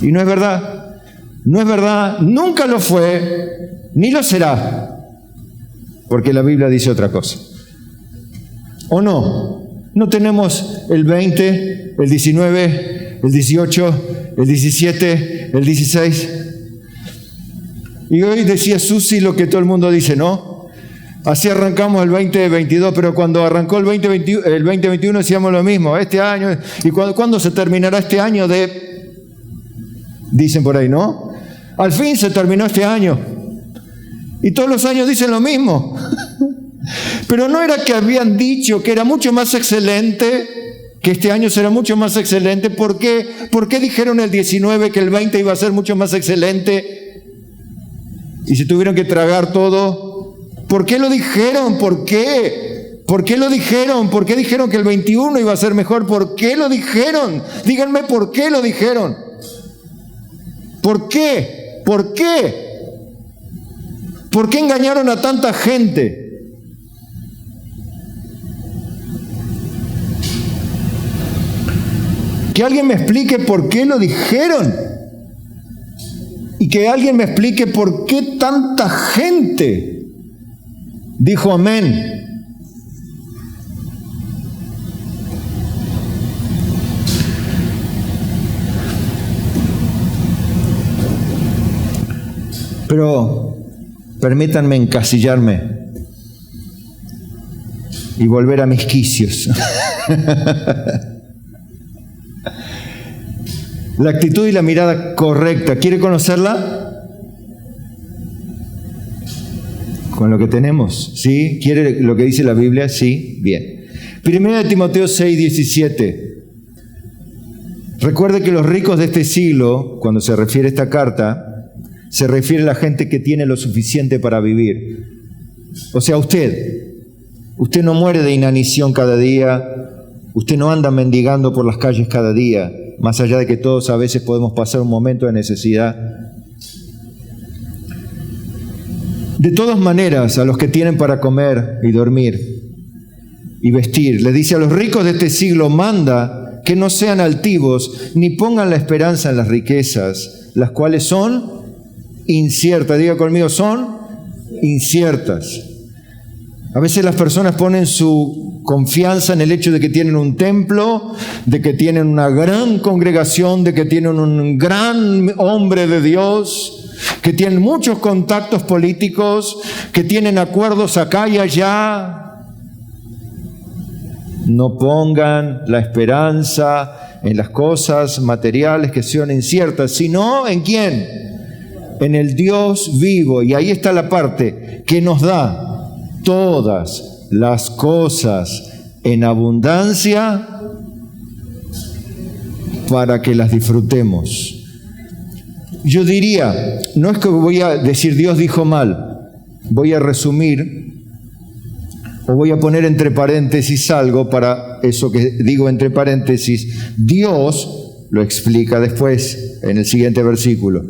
Y no es verdad, no es verdad, nunca lo fue, ni lo será, porque la Biblia dice otra cosa. ¿O no? No tenemos el 20, el 19, el 18, el 17, el 16. Y hoy decía Susi lo que todo el mundo dice, ¿no? Así arrancamos el 2022, pero cuando arrancó el 2021 decíamos lo mismo, este año, ¿y cuándo se terminará este año de...? Dicen por ahí, ¿no? Al fin se terminó este año. Y todos los años dicen lo mismo. Pero no era que habían dicho que era mucho más excelente, que este año será mucho más excelente. ¿Por qué? ¿Por qué dijeron el 19 que el 20 iba a ser mucho más excelente? Y se tuvieron que tragar todo. ¿Por qué lo dijeron? ¿Por qué? ¿Por qué lo dijeron? ¿Por qué dijeron que el 21 iba a ser mejor? ¿Por qué lo dijeron? Díganme por qué lo dijeron. ¿Por qué? ¿Por qué? ¿Por qué engañaron a tanta gente? Que alguien me explique por qué lo dijeron. Y que alguien me explique por qué tanta gente dijo amén. Pero permítanme encasillarme y volver a mis quicios. La actitud y la mirada correcta, ¿quiere conocerla? Con lo que tenemos, ¿sí? ¿Quiere lo que dice la Biblia? Sí, bien. 1 Timoteo 6:17. Recuerde que los ricos de este siglo, cuando se refiere a esta carta, se refiere a la gente que tiene lo suficiente para vivir. O sea, usted no muere de inanición cada día, usted no anda mendigando por las calles cada día, más allá de que todos a veces podemos pasar un momento de necesidad. De todas maneras, a los que tienen para comer y dormir y vestir, les dice a los ricos de este siglo, manda que no sean altivos, ni pongan la esperanza en las riquezas, las cuales son inciertas. Diga conmigo, son inciertas. A veces las personas ponen su confianza en el hecho de que tienen un templo, de que tienen una gran congregación, de que tienen un gran hombre de Dios, que tienen muchos contactos políticos, que tienen acuerdos acá y allá. No pongan la esperanza en las cosas materiales que sean inciertas, sino ¿en quién? En el Dios vivo. Y ahí está la parte que nos da todas las cosas en abundancia para que las disfrutemos. Yo diría, no es que voy a decir Dios dijo mal, voy a resumir o voy a poner entre paréntesis algo para eso que digo entre paréntesis. Dios lo explica después en el siguiente versículo.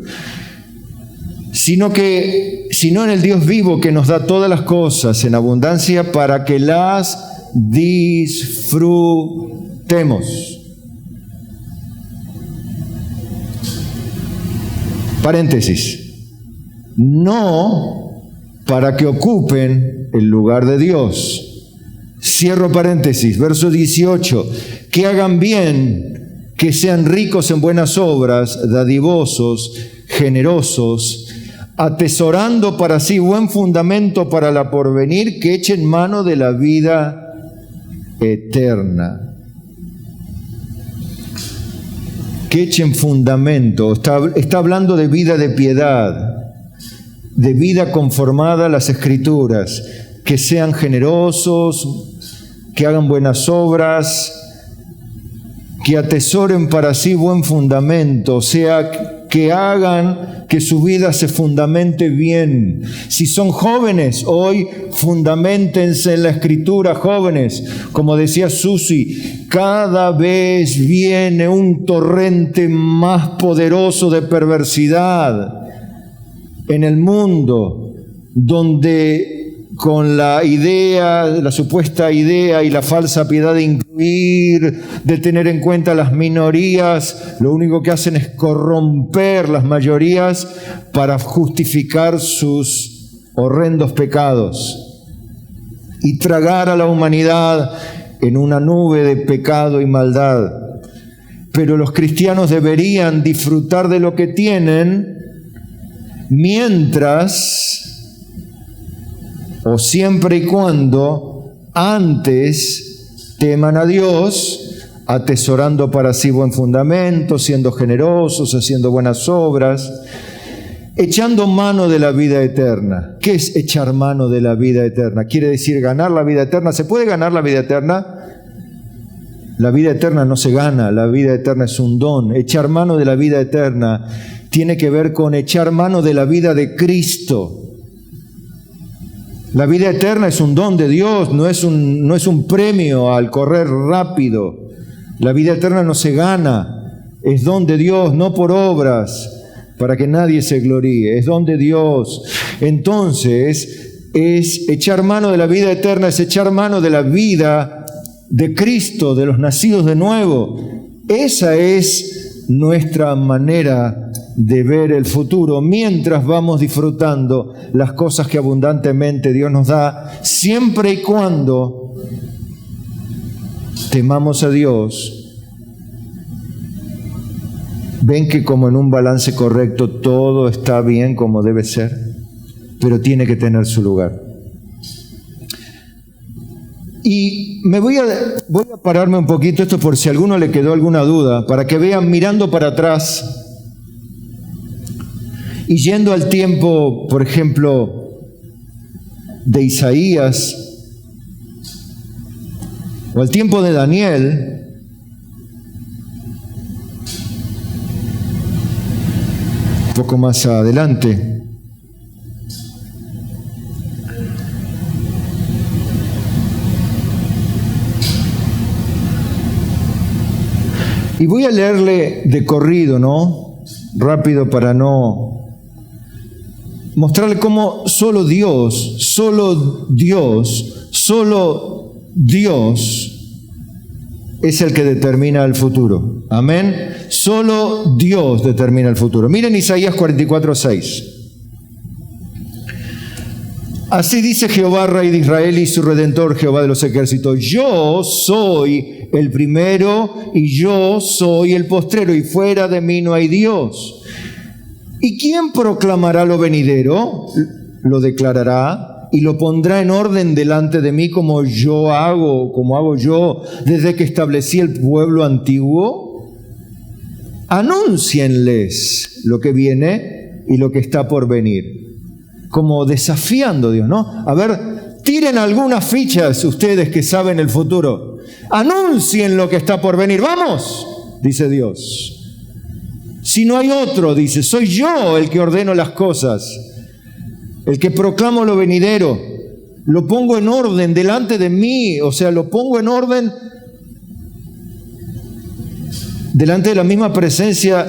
Sino en el Dios vivo que nos da todas las cosas en abundancia para que las disfrutemos. Paréntesis. No para que ocupen el lugar de Dios. Cierro paréntesis. Verso 18. Que hagan bien, que sean ricos en buenas obras, dadivosos, generosos, atesorando para sí buen fundamento para la porvenir, que echen mano de la vida eterna. Que echen fundamento. Está hablando de vida de piedad, de vida conformada a las Escrituras, que sean generosos, que hagan buenas obras, que atesoren para sí buen fundamento, o sea, que hagan que su vida se fundamente bien. Si son jóvenes, hoy fundamentense en la Escritura, jóvenes. Como decía Susi, cada vez viene un torrente más poderoso de perversidad en el mundo, donde con la idea, la supuesta idea y la falsa piedad de incluir, de tener en cuenta las minorías, lo único que hacen es corromper las mayorías para justificar sus horrendos pecados y tragar a la humanidad en una nube de pecado y maldad. Pero los cristianos deberían disfrutar de lo que tienen mientras, o siempre y cuando, antes teman a Dios, atesorando para sí buen fundamento, siendo generosos, haciendo buenas obras, echando mano de la vida eterna. ¿Qué es echar mano de la vida eterna? Quiere decir ganar la vida eterna. ¿Se puede ganar la vida eterna? La vida eterna no se gana, la vida eterna es un don. Echar mano de la vida eterna tiene que ver con echar mano de la vida de Cristo. La vida eterna es un don de Dios, no es un premio al correr rápido. La vida eterna no se gana, es don de Dios, no por obras, para que nadie se gloríe, es don de Dios. Entonces, es echar mano de la vida eterna, es echar mano de la vida de Cristo, de los nacidos de nuevo. Esa es nuestra manera de ver el futuro, mientras vamos disfrutando las cosas que abundantemente Dios nos da, siempre y cuando temamos a Dios. Ven que como en un balance correcto todo está bien como debe ser, pero tiene que tener su lugar. Y voy a pararme un poquito, esto por si a alguno le quedó alguna duda, para que vean mirando para atrás y yendo al tiempo, por ejemplo, de Isaías o al tiempo de Daniel, un poco más adelante. Y voy a leerle de corrido, ¿no? Rápido para no mostrarle cómo solo Dios es el que determina el futuro. Amén. Solo Dios determina el futuro. Miren Isaías 44:6. Así dice Jehová, Rey de Israel y su Redentor, Jehová de los ejércitos: yo soy el primero y yo soy el postrero, y fuera de mí no hay Dios. ¿Y quién proclamará lo venidero? Lo declarará y lo pondrá en orden delante de mí como hago yo desde que establecí el pueblo antiguo. Anúncienles lo que viene y lo que está por venir. Como desafiando a Dios, ¿no? A ver, tiren algunas fichas ustedes que saben el futuro. Anuncien lo que está por venir. ¡Vamos!, dice Dios. Si no hay otro, dice, soy yo el que ordeno las cosas, el que proclamo lo venidero, lo pongo en orden delante de mí, o sea, lo pongo en orden delante de la misma presencia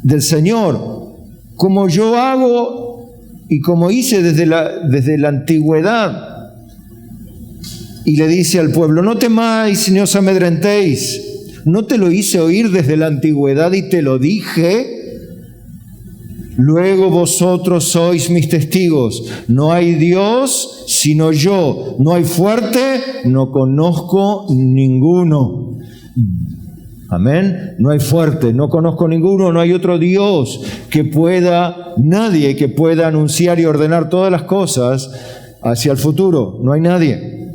del Señor, como yo hago y como hice desde la antigüedad. Y le dice al pueblo: no temáis ni os amedrentéis. ¿No te lo hice oír desde la antigüedad y te lo dije? Luego vosotros sois mis testigos. No hay Dios sino yo. No hay fuerte, no conozco ninguno. Amén. No hay fuerte, no conozco ninguno, no hay otro Dios nadie que pueda anunciar y ordenar todas las cosas hacia el futuro. No hay nadie.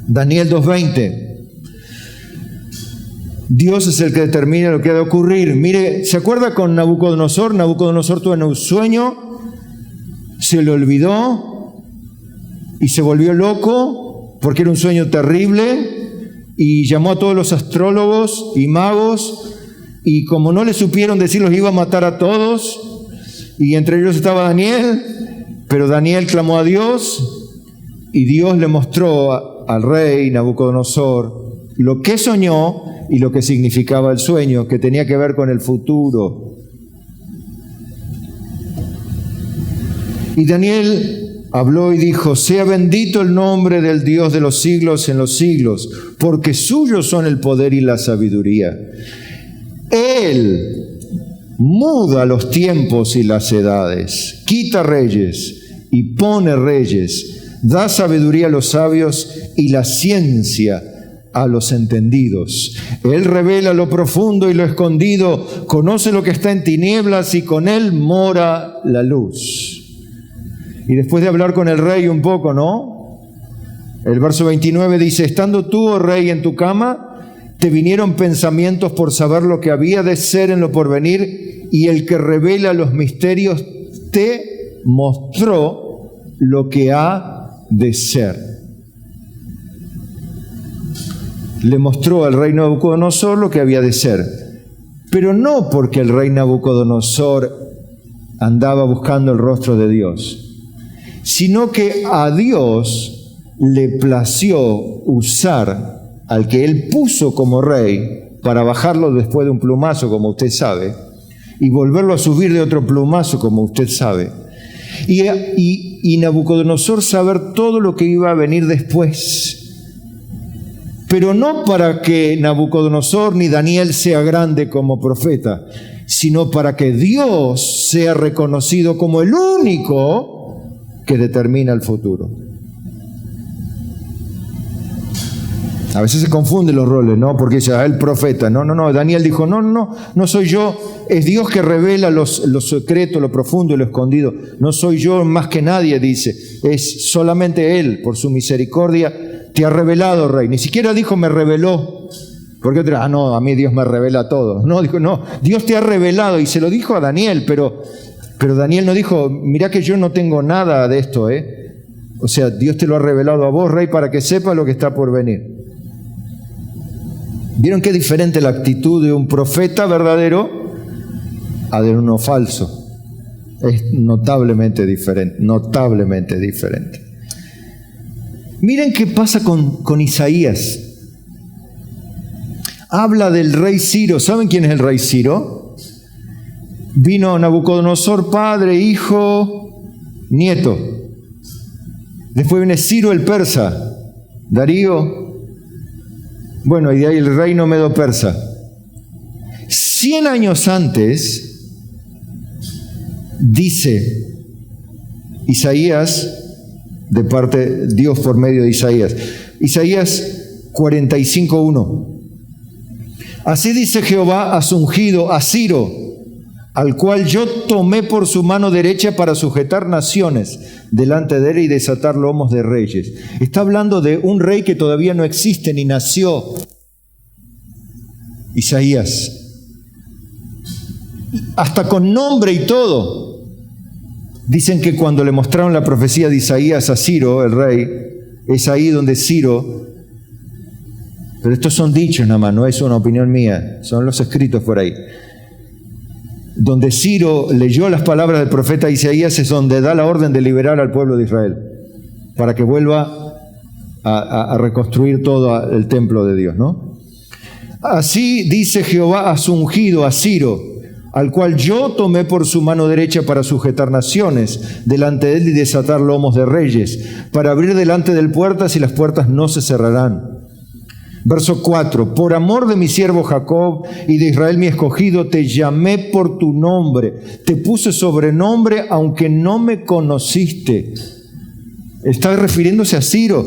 Daniel 2:20. Dios es el que determina lo que ha de ocurrir. Mire, ¿se acuerda con Nabucodonosor? Nabucodonosor tuvo un sueño, se le olvidó y se volvió loco porque era un sueño terrible y llamó a todos los astrólogos y magos y como no le supieron decir, los iba a matar a todos, y entre ellos estaba Daniel, pero Daniel clamó a Dios y Dios le mostró al rey Nabucodonosor lo que soñó y lo que significaba el sueño, que tenía que ver con el futuro. Y Daniel habló y dijo: sea bendito el nombre del Dios de los siglos en los siglos, porque suyos son el poder y la sabiduría. Él muda los tiempos y las edades, quita reyes y pone reyes, da sabiduría a los sabios y la ciencia a los entendidos. Él revela lo profundo y lo escondido, conoce lo que está en tinieblas y con él mora la luz. Y después de hablar con el rey un poco, ¿no? El verso 29 dice: estando tú, oh rey, en tu cama, te vinieron pensamientos por saber lo que había de ser en lo porvenir, y el que revela los misterios te mostró lo que ha de ser. Le mostró al rey Nabucodonosor lo que había de ser, pero no porque el rey Nabucodonosor andaba buscando el rostro de Dios, sino que a Dios le plació usar al que él puso como rey para bajarlo después de un plumazo, como usted sabe, y volverlo a subir de otro plumazo, como usted sabe. Y Nabucodonosor saber todo lo que iba a venir después. Pero no para que Nabucodonosor ni Daniel sea grande como profeta, sino para que Dios sea reconocido como el único que determina el futuro. A veces se confunden los roles, ¿no? Porque dice, el profeta. No. Daniel dijo, no soy yo. Es Dios que revela los secretos, lo profundo y lo escondido. No soy yo más que nadie, dice. Es solamente Él, por su misericordia, te ha revelado, rey. Ni siquiera dijo, me reveló. Porque otra, a mí Dios me revela todo. No, dijo, no, Dios te ha revelado. Y se lo dijo a Daniel, pero Daniel no dijo, mirá que yo no tengo nada de esto, O sea, Dios te lo ha revelado a vos, rey, para que sepas lo que está por venir. ¿Vieron qué diferente la actitud de un profeta verdadero a de uno falso? Es notablemente diferente. Miren qué pasa con Isaías. Habla del rey Ciro. ¿Saben quién es el rey Ciro? Vino Nabucodonosor, padre, hijo, nieto. Después viene Ciro el persa, Darío. Bueno, y de ahí el reino medo-persa. 100 años antes, dice Isaías, de parte de Dios por medio de Isaías. Isaías 45:1. Así dice Jehová: has ungido a Ciro, al cual yo tomé por su mano derecha para sujetar naciones delante de él y desatar lomos de reyes. Está hablando de un rey que todavía no existe ni nació. Isaías. Hasta con nombre y todo. Dicen que cuando le mostraron la profecía de Isaías a Ciro, el rey, es ahí donde Ciro... Pero estos son dichos nada más, no es una opinión mía, son los escritos por ahí. Donde Ciro leyó las palabras del profeta Isaías es donde da la orden de liberar al pueblo de Israel para que vuelva a reconstruir todo el templo de Dios, ¿no? Así dice Jehová: has ungido a Ciro, al cual yo tomé por su mano derecha para sujetar naciones delante de él y desatar lomos de reyes, para abrir delante de él puertas y las puertas no se cerrarán. Verso 4, por amor de mi siervo Jacob y de Israel mi escogido, te llamé por tu nombre, te puse sobrenombre aunque no me conociste. Está refiriéndose a Ciro.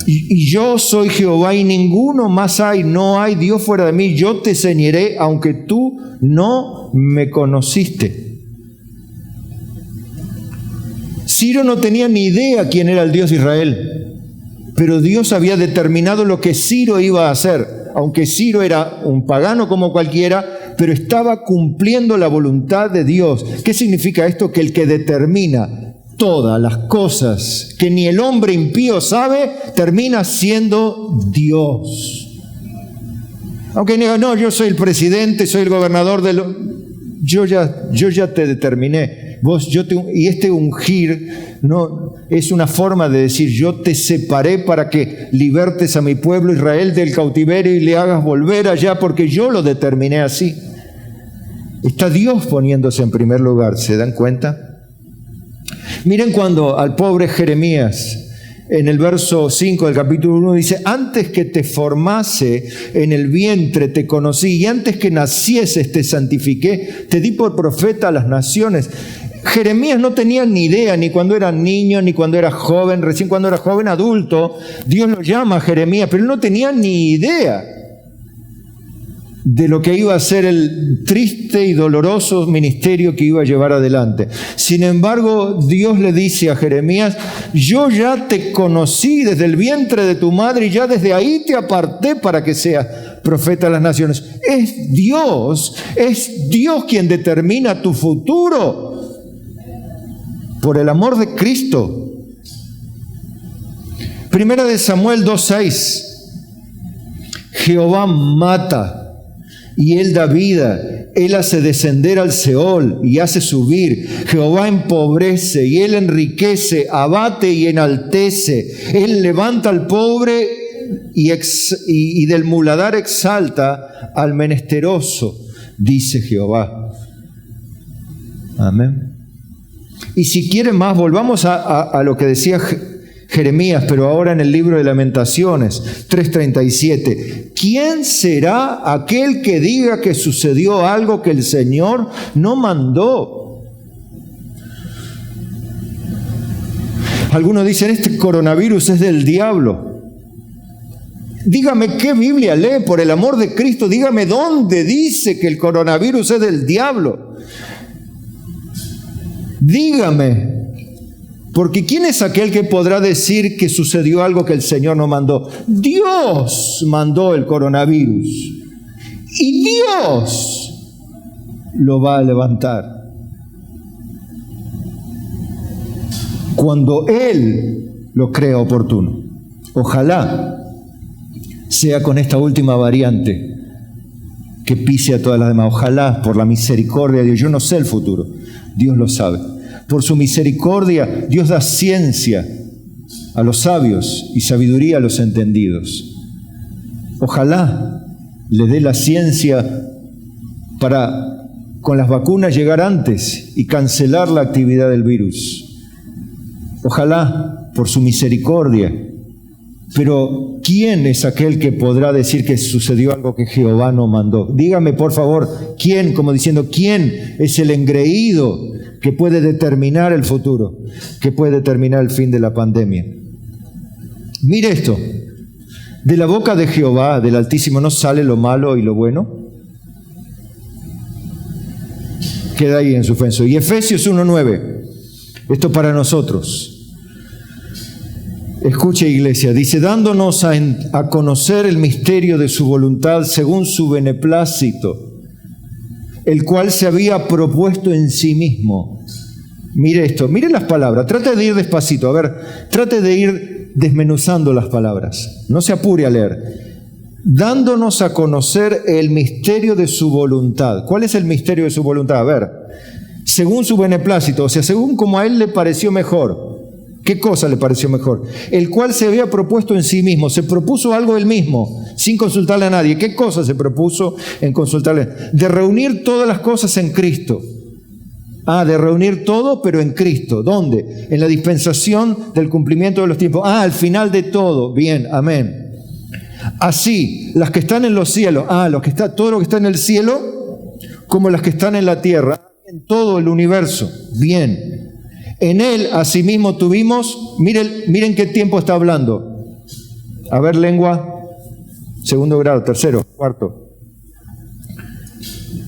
Y yo soy Jehová y ninguno más hay, no hay Dios fuera de mí. Yo te enseñaré aunque tú no me conociste. Ciro no tenía ni idea quién era el Dios de Israel, pero Dios había determinado lo que Ciro iba a hacer. Aunque Ciro era un pagano como cualquiera, pero estaba cumpliendo la voluntad de Dios. ¿Qué significa esto? Que el que determina todas las cosas que ni el hombre impío sabe, termina siendo Dios. Aunque diga, no, yo soy el presidente, soy el gobernador de lo... Yo ya te determiné. Y este ungir no es una forma de decir, yo te separé para que libertes a mi pueblo Israel del cautiverio y le hagas volver allá, porque yo lo determiné así. Está Dios poniéndose en primer lugar, ¿se dan cuenta? Miren cuando al pobre Jeremías, en el verso 5 del capítulo 1 dice, antes que te formase en el vientre te conocí y antes que nacieses te santifiqué, te di por profeta a las naciones. Jeremías no tenía ni idea, ni cuando era niño, ni cuando era joven, recién cuando era joven adulto, Dios lo llama a Jeremías, pero él no tenía ni idea de lo que iba a ser el triste y doloroso ministerio que iba a llevar adelante. Sin embargo, Dios le dice a Jeremías, yo ya te conocí desde el vientre de tu madre y ya desde ahí te aparté para que seas profeta de las naciones. Es Dios quien determina tu futuro por el amor de Cristo. Primera de Samuel 2:6, Jehová mata y Él da vida, Él hace descender al Seol y hace subir. Jehová empobrece y Él enriquece, abate y enaltece. Él levanta al pobre y del muladar exalta al menesteroso, dice Jehová. Amén. Y si quieren más, volvamos a lo que decía Jeremías, pero ahora en el libro de Lamentaciones 3:37. ¿Quién será aquel que diga que sucedió algo que el Señor no mandó? Algunos dicen, este coronavirus es del diablo. Dígame qué Biblia lee, por el amor de Cristo, dígame dónde dice que el coronavirus es del diablo. Dígame. Porque ¿quién es aquel que podrá decir que sucedió algo que el Señor no mandó? Dios mandó el coronavirus. Y Dios lo va a levantar. Cuando Él lo crea oportuno. Ojalá sea con esta última variante que pise a todas las demás. Ojalá, por la misericordia de Dios. Yo no sé el futuro. Dios lo sabe. Por su misericordia, Dios da ciencia a los sabios y sabiduría a los entendidos. Ojalá le dé la ciencia para, con las vacunas, llegar antes y cancelar la actividad del virus. Ojalá, por su misericordia. Pero, ¿quién es aquel que podrá decir que sucedió algo que Jehová no mandó? Dígame, por favor, ¿quién? Como diciendo, ¿quién es el engreído que puede determinar el futuro, que puede determinar el fin de la pandemia? Mire esto, de la boca de Jehová, del Altísimo, ¿no sale lo malo y lo bueno? Queda ahí en suspenso. Y Efesios 1:9, esto para nosotros. Escuche, iglesia, dice, dándonos a conocer el misterio de su voluntad según su beneplácito, el cual se había propuesto en sí mismo. Mire esto, mire las palabras, trate de ir despacito, a ver, trate de ir desmenuzando las palabras, no se apure a leer. Dándonos a conocer el misterio de su voluntad. ¿Cuál es el misterio de su voluntad? A ver, según su beneplácito, o sea, según como a Él le pareció mejor. ¿Qué cosa le pareció mejor? El cual se había propuesto en sí mismo. Se propuso algo Él mismo, sin consultarle a nadie. ¿Qué cosa se propuso en consultarle? De reunir todas las cosas en Cristo. De reunir todo, pero en Cristo. ¿Dónde? En la dispensación del cumplimiento de los tiempos. Al final de todo. Bien, amén. Así, las que están en los cielos, todo lo que está en el cielo, como las que están en la tierra, en todo el universo. Bien. En Él, asimismo, tuvimos, miren qué tiempo está hablando. A ver, lengua, segundo grado, tercero, cuarto.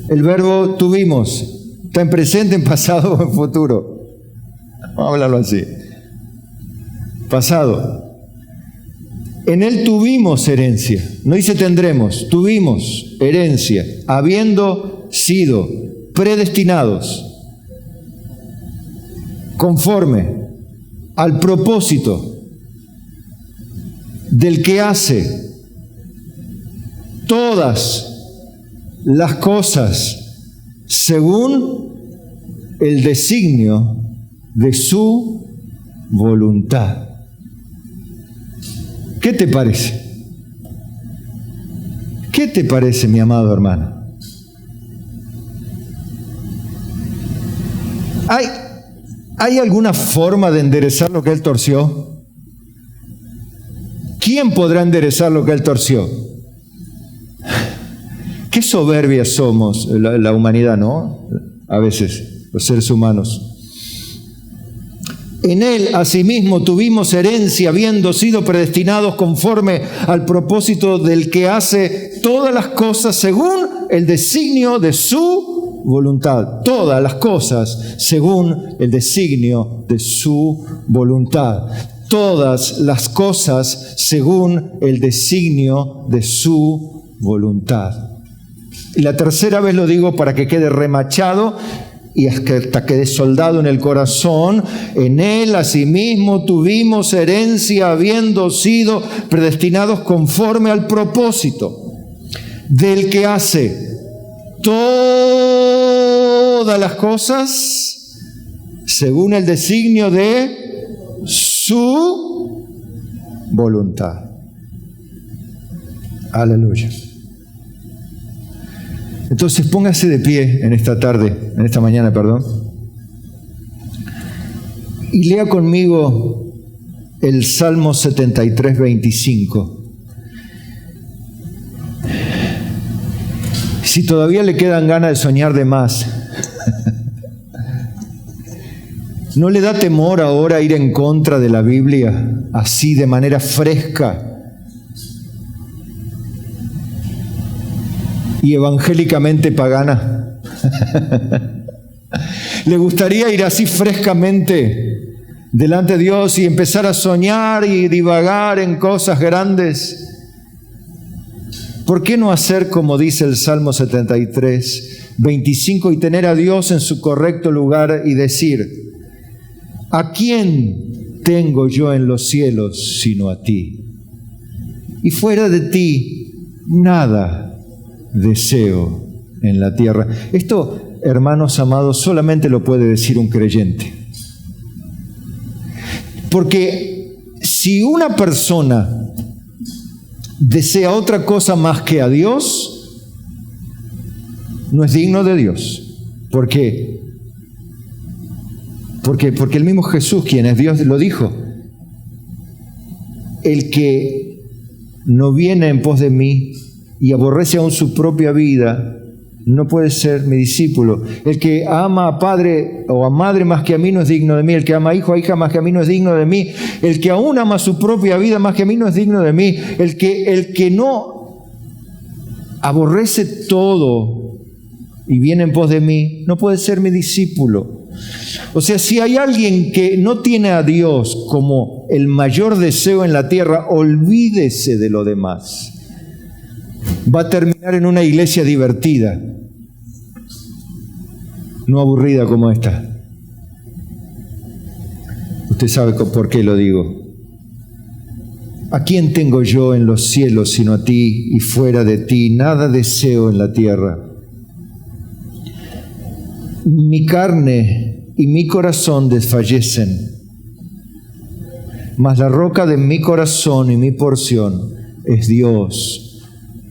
El verbo tuvimos está en presente, en pasado o en futuro. Vamos a hablarlo así. Pasado. En él tuvimos herencia. No dice tendremos, tuvimos herencia, habiendo sido predestinados conforme al propósito del que hace todas las cosas según el designio de su voluntad. ¿Qué te parece? ¿Qué te parece, mi amado hermano? ¿Hay alguna forma de enderezar lo que él torció? ¿Quién podrá enderezar lo que él torció? Qué soberbias somos, la humanidad, ¿no? A veces, los seres humanos. En él, asimismo, tuvimos herencia, habiendo sido predestinados conforme al propósito del que hace todas las cosas según el designio de su voluntad. Todas las cosas según el designio de su voluntad. Todas las cosas según el designio de su voluntad. Y la tercera vez lo digo para que quede remachado y hasta quede soldado en el corazón. En él asimismo tuvimos herencia, habiendo sido predestinados conforme al propósito del que hace todas las cosas según el designio de su voluntad. Aleluya. Entonces póngase de pie en esta tarde, en esta mañana, perdón, y lea conmigo el Salmo 73, 25. Si todavía le quedan ganas de soñar de más, ¿no le da temor ahora ir en contra de la Biblia así de manera fresca y evangélicamente pagana? ¿Le gustaría ir así frescamente delante de Dios y empezar a soñar y divagar en cosas grandes? ¿Por qué no hacer como dice el Salmo 73, 25 y tener a Dios en su correcto lugar y decir: ¿a quién tengo yo en los cielos sino a ti? Y fuera de ti nada deseo en la tierra. Esto, hermanos amados, solamente lo puede decir un creyente. Porque si una persona desea otra cosa más que a Dios, no es digno de Dios. ¿Por qué? Porque el mismo Jesús, quien es Dios, lo dijo: el que no viene en pos de mí y aborrece aún su propia vida, no puede ser mi discípulo. El que ama a padre o a madre más que a mí no es digno de mí. El que ama a hijo o a hija más que a mí no es digno de mí. El que aún ama su propia vida más que a mí no es digno de mí. El que no aborrece todo y viene en pos de mí, no puede ser mi discípulo. O sea, si hay alguien que no tiene a Dios como el mayor deseo en la tierra, olvídese de lo demás. Va a terminar en una iglesia divertida, no aburrida como esta. Usted sabe por qué lo digo. ¿A quién tengo yo en los cielos sino a ti? Y fuera de ti nada deseo en la tierra. Mi carne y mi corazón desfallecen, mas la roca de mi corazón y mi porción es Dios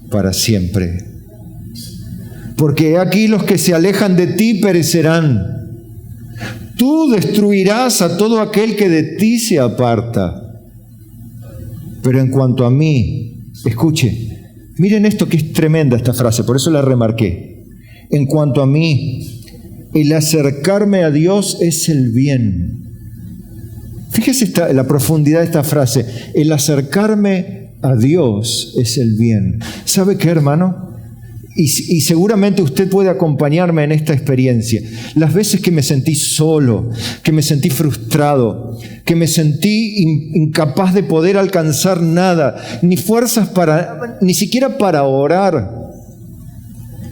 para siempre. Porque aquí los que se alejan de ti perecerán. Tú destruirás a todo aquel que de ti se aparta. Pero en cuanto a mí, escuche, miren esto que es tremenda esta frase, por eso la remarqué. En cuanto a mí, el acercarme a Dios es el bien. Fíjese la profundidad de esta frase. El acercarme a Dios es el bien. ¿Sabe qué, hermano? Y seguramente usted puede acompañarme en esta experiencia. Las veces que me sentí solo, que me sentí frustrado, que me sentí incapaz de poder alcanzar nada, ni fuerzas ni siquiera para orar.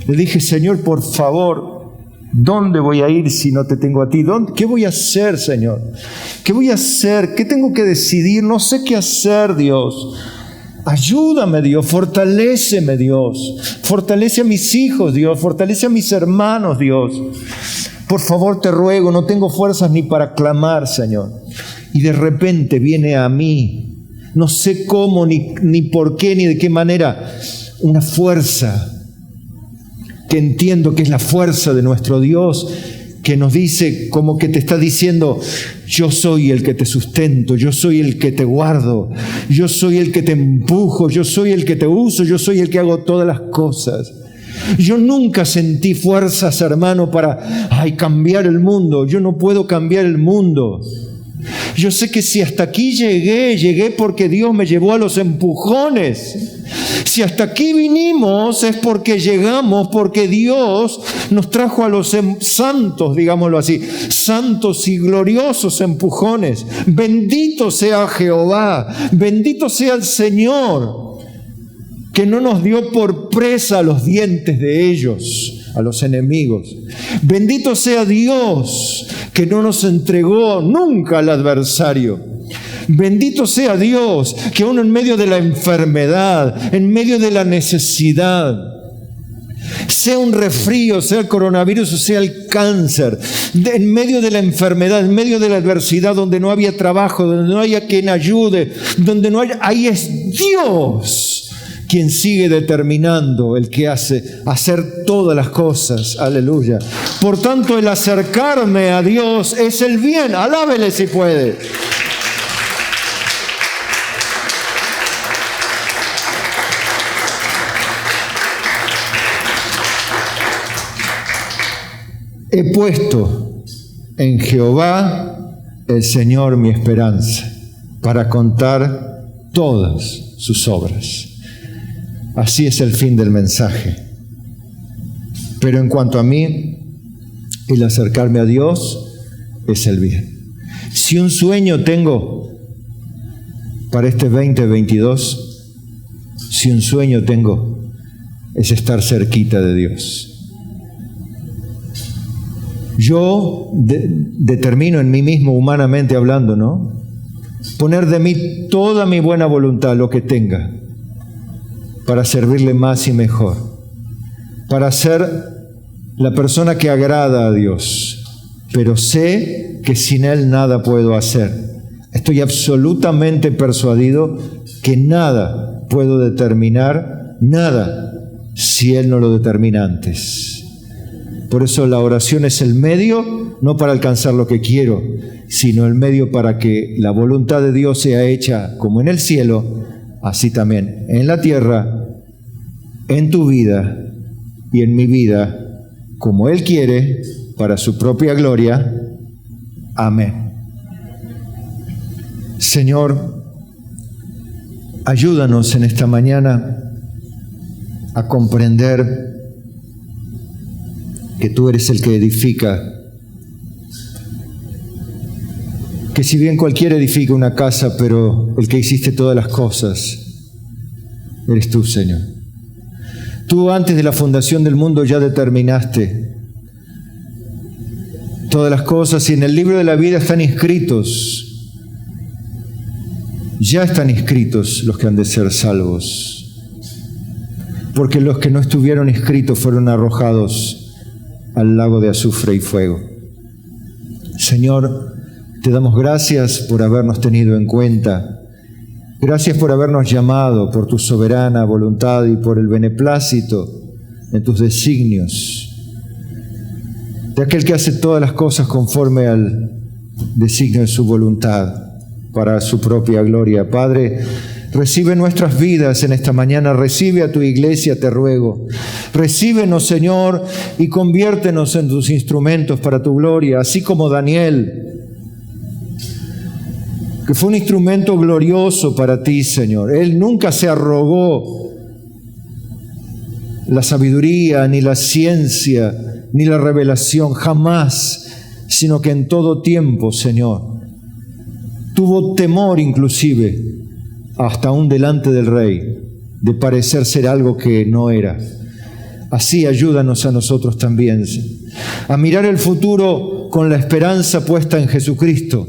Le dije, Señor, por favor, ¿dónde voy a ir si no te tengo a ti? ¿Qué voy a hacer, Señor? ¿Qué voy a hacer? ¿Qué tengo que decidir? No sé qué hacer, Dios. Ayúdame, Dios, fortaléceme, Dios, fortalece a mis hijos, Dios, fortalece a mis hermanos, Dios. Por favor, te ruego, no tengo fuerzas ni para clamar, Señor. Y de repente viene a mí, no sé cómo, ni por qué, ni de qué manera, una fuerza que entiendo que es la fuerza de nuestro Dios, que nos dice, como que te está diciendo, yo soy el que te sustento, yo soy el que te guardo, yo soy el que te empujo, yo soy el que te uso, yo soy el que hago todas las cosas. Yo nunca sentí fuerzas, hermano, para cambiar el mundo. Yo no puedo cambiar el mundo. Yo sé que si hasta aquí llegué porque Dios me llevó a los empujones. Si hasta aquí vinimos es porque llegamos, porque Dios nos trajo a los santos, digámoslo así, santos y gloriosos empujones. Bendito sea Jehová, bendito sea el Señor, que no nos dio por presa los dientes de ellos, a los enemigos. Bendito sea Dios, que no nos entregó nunca al adversario. Bendito sea Dios, que aún en medio de la enfermedad, en medio de la necesidad, sea un resfrío, sea el coronavirus o sea el cáncer, en medio de la enfermedad, en medio de la adversidad, donde no había trabajo, donde no haya quien ayude, donde no haya, ahí es Dios quien sigue determinando el que hace hacer todas las cosas. Aleluya. Por tanto, el acercarme a Dios es el bien. Alábele si puede. He puesto en Jehová el Señor mi esperanza, para contar todas sus obras. Así es el fin del mensaje. Pero en cuanto a mí, el acercarme a Dios es el bien. Si un sueño tengo para este 2022, si un sueño tengo, es estar cerquita de Dios. Yo determino en mí mismo, humanamente hablando, ¿no? Poner de mí toda mi buena voluntad, lo que tenga, para servirle más y mejor, para ser la persona que agrada a Dios. Pero sé que sin Él nada puedo hacer. Estoy absolutamente persuadido que nada puedo determinar, nada, si Él no lo determina antes. Por eso la oración es el medio, no para alcanzar lo que quiero, sino el medio para que la voluntad de Dios sea hecha como en el cielo, así también en la tierra, en tu vida y en mi vida, como Él quiere, para su propia gloria. Amén. Señor, ayúdanos en esta mañana a comprender que tú eres el que edifica, que si bien cualquiera edifica una casa, pero el que hiciste todas las cosas eres tú, Señor. Tú antes de la fundación del mundo ya determinaste todas las cosas y en el libro de la vida están inscritos, ya están inscritos los que han de ser salvos, porque los que no estuvieron inscritos fueron arrojados al lago de azufre y fuego. Señor, te damos gracias por habernos tenido en cuenta. Gracias por habernos llamado, por tu soberana voluntad y por el beneplácito en tus designios, de aquel que hace todas las cosas conforme al designio de su voluntad, para su propia gloria. Padre, recibe nuestras vidas en esta mañana, recibe a tu iglesia, te ruego. Recíbenos, Señor, y conviértenos en tus instrumentos para tu gloria, así como Daniel que fue un instrumento glorioso para ti, Señor. Él nunca se arrogó la sabiduría, ni la ciencia, ni la revelación, jamás, sino que en todo tiempo, Señor, tuvo temor inclusive, hasta aún delante del Rey, de parecer ser algo que no era. Así ayúdanos a nosotros también, a mirar el futuro con la esperanza puesta en Jesucristo.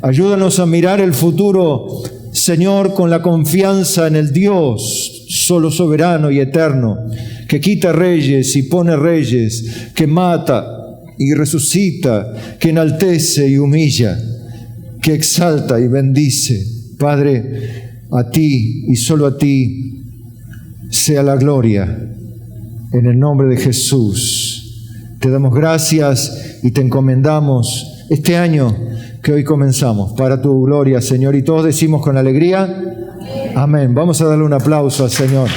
Ayúdanos a mirar el futuro, Señor, con la confianza en el Dios solo soberano y eterno, que quita reyes y pone reyes, que mata y resucita, que enaltece y humilla, que exalta y bendice. Padre, a ti y solo a ti sea la gloria. En el nombre de Jesús, te damos gracias y te encomendamos este año que hoy comenzamos para tu gloria, Señor. Y todos decimos con alegría, amén. Vamos a darle un aplauso al Señor.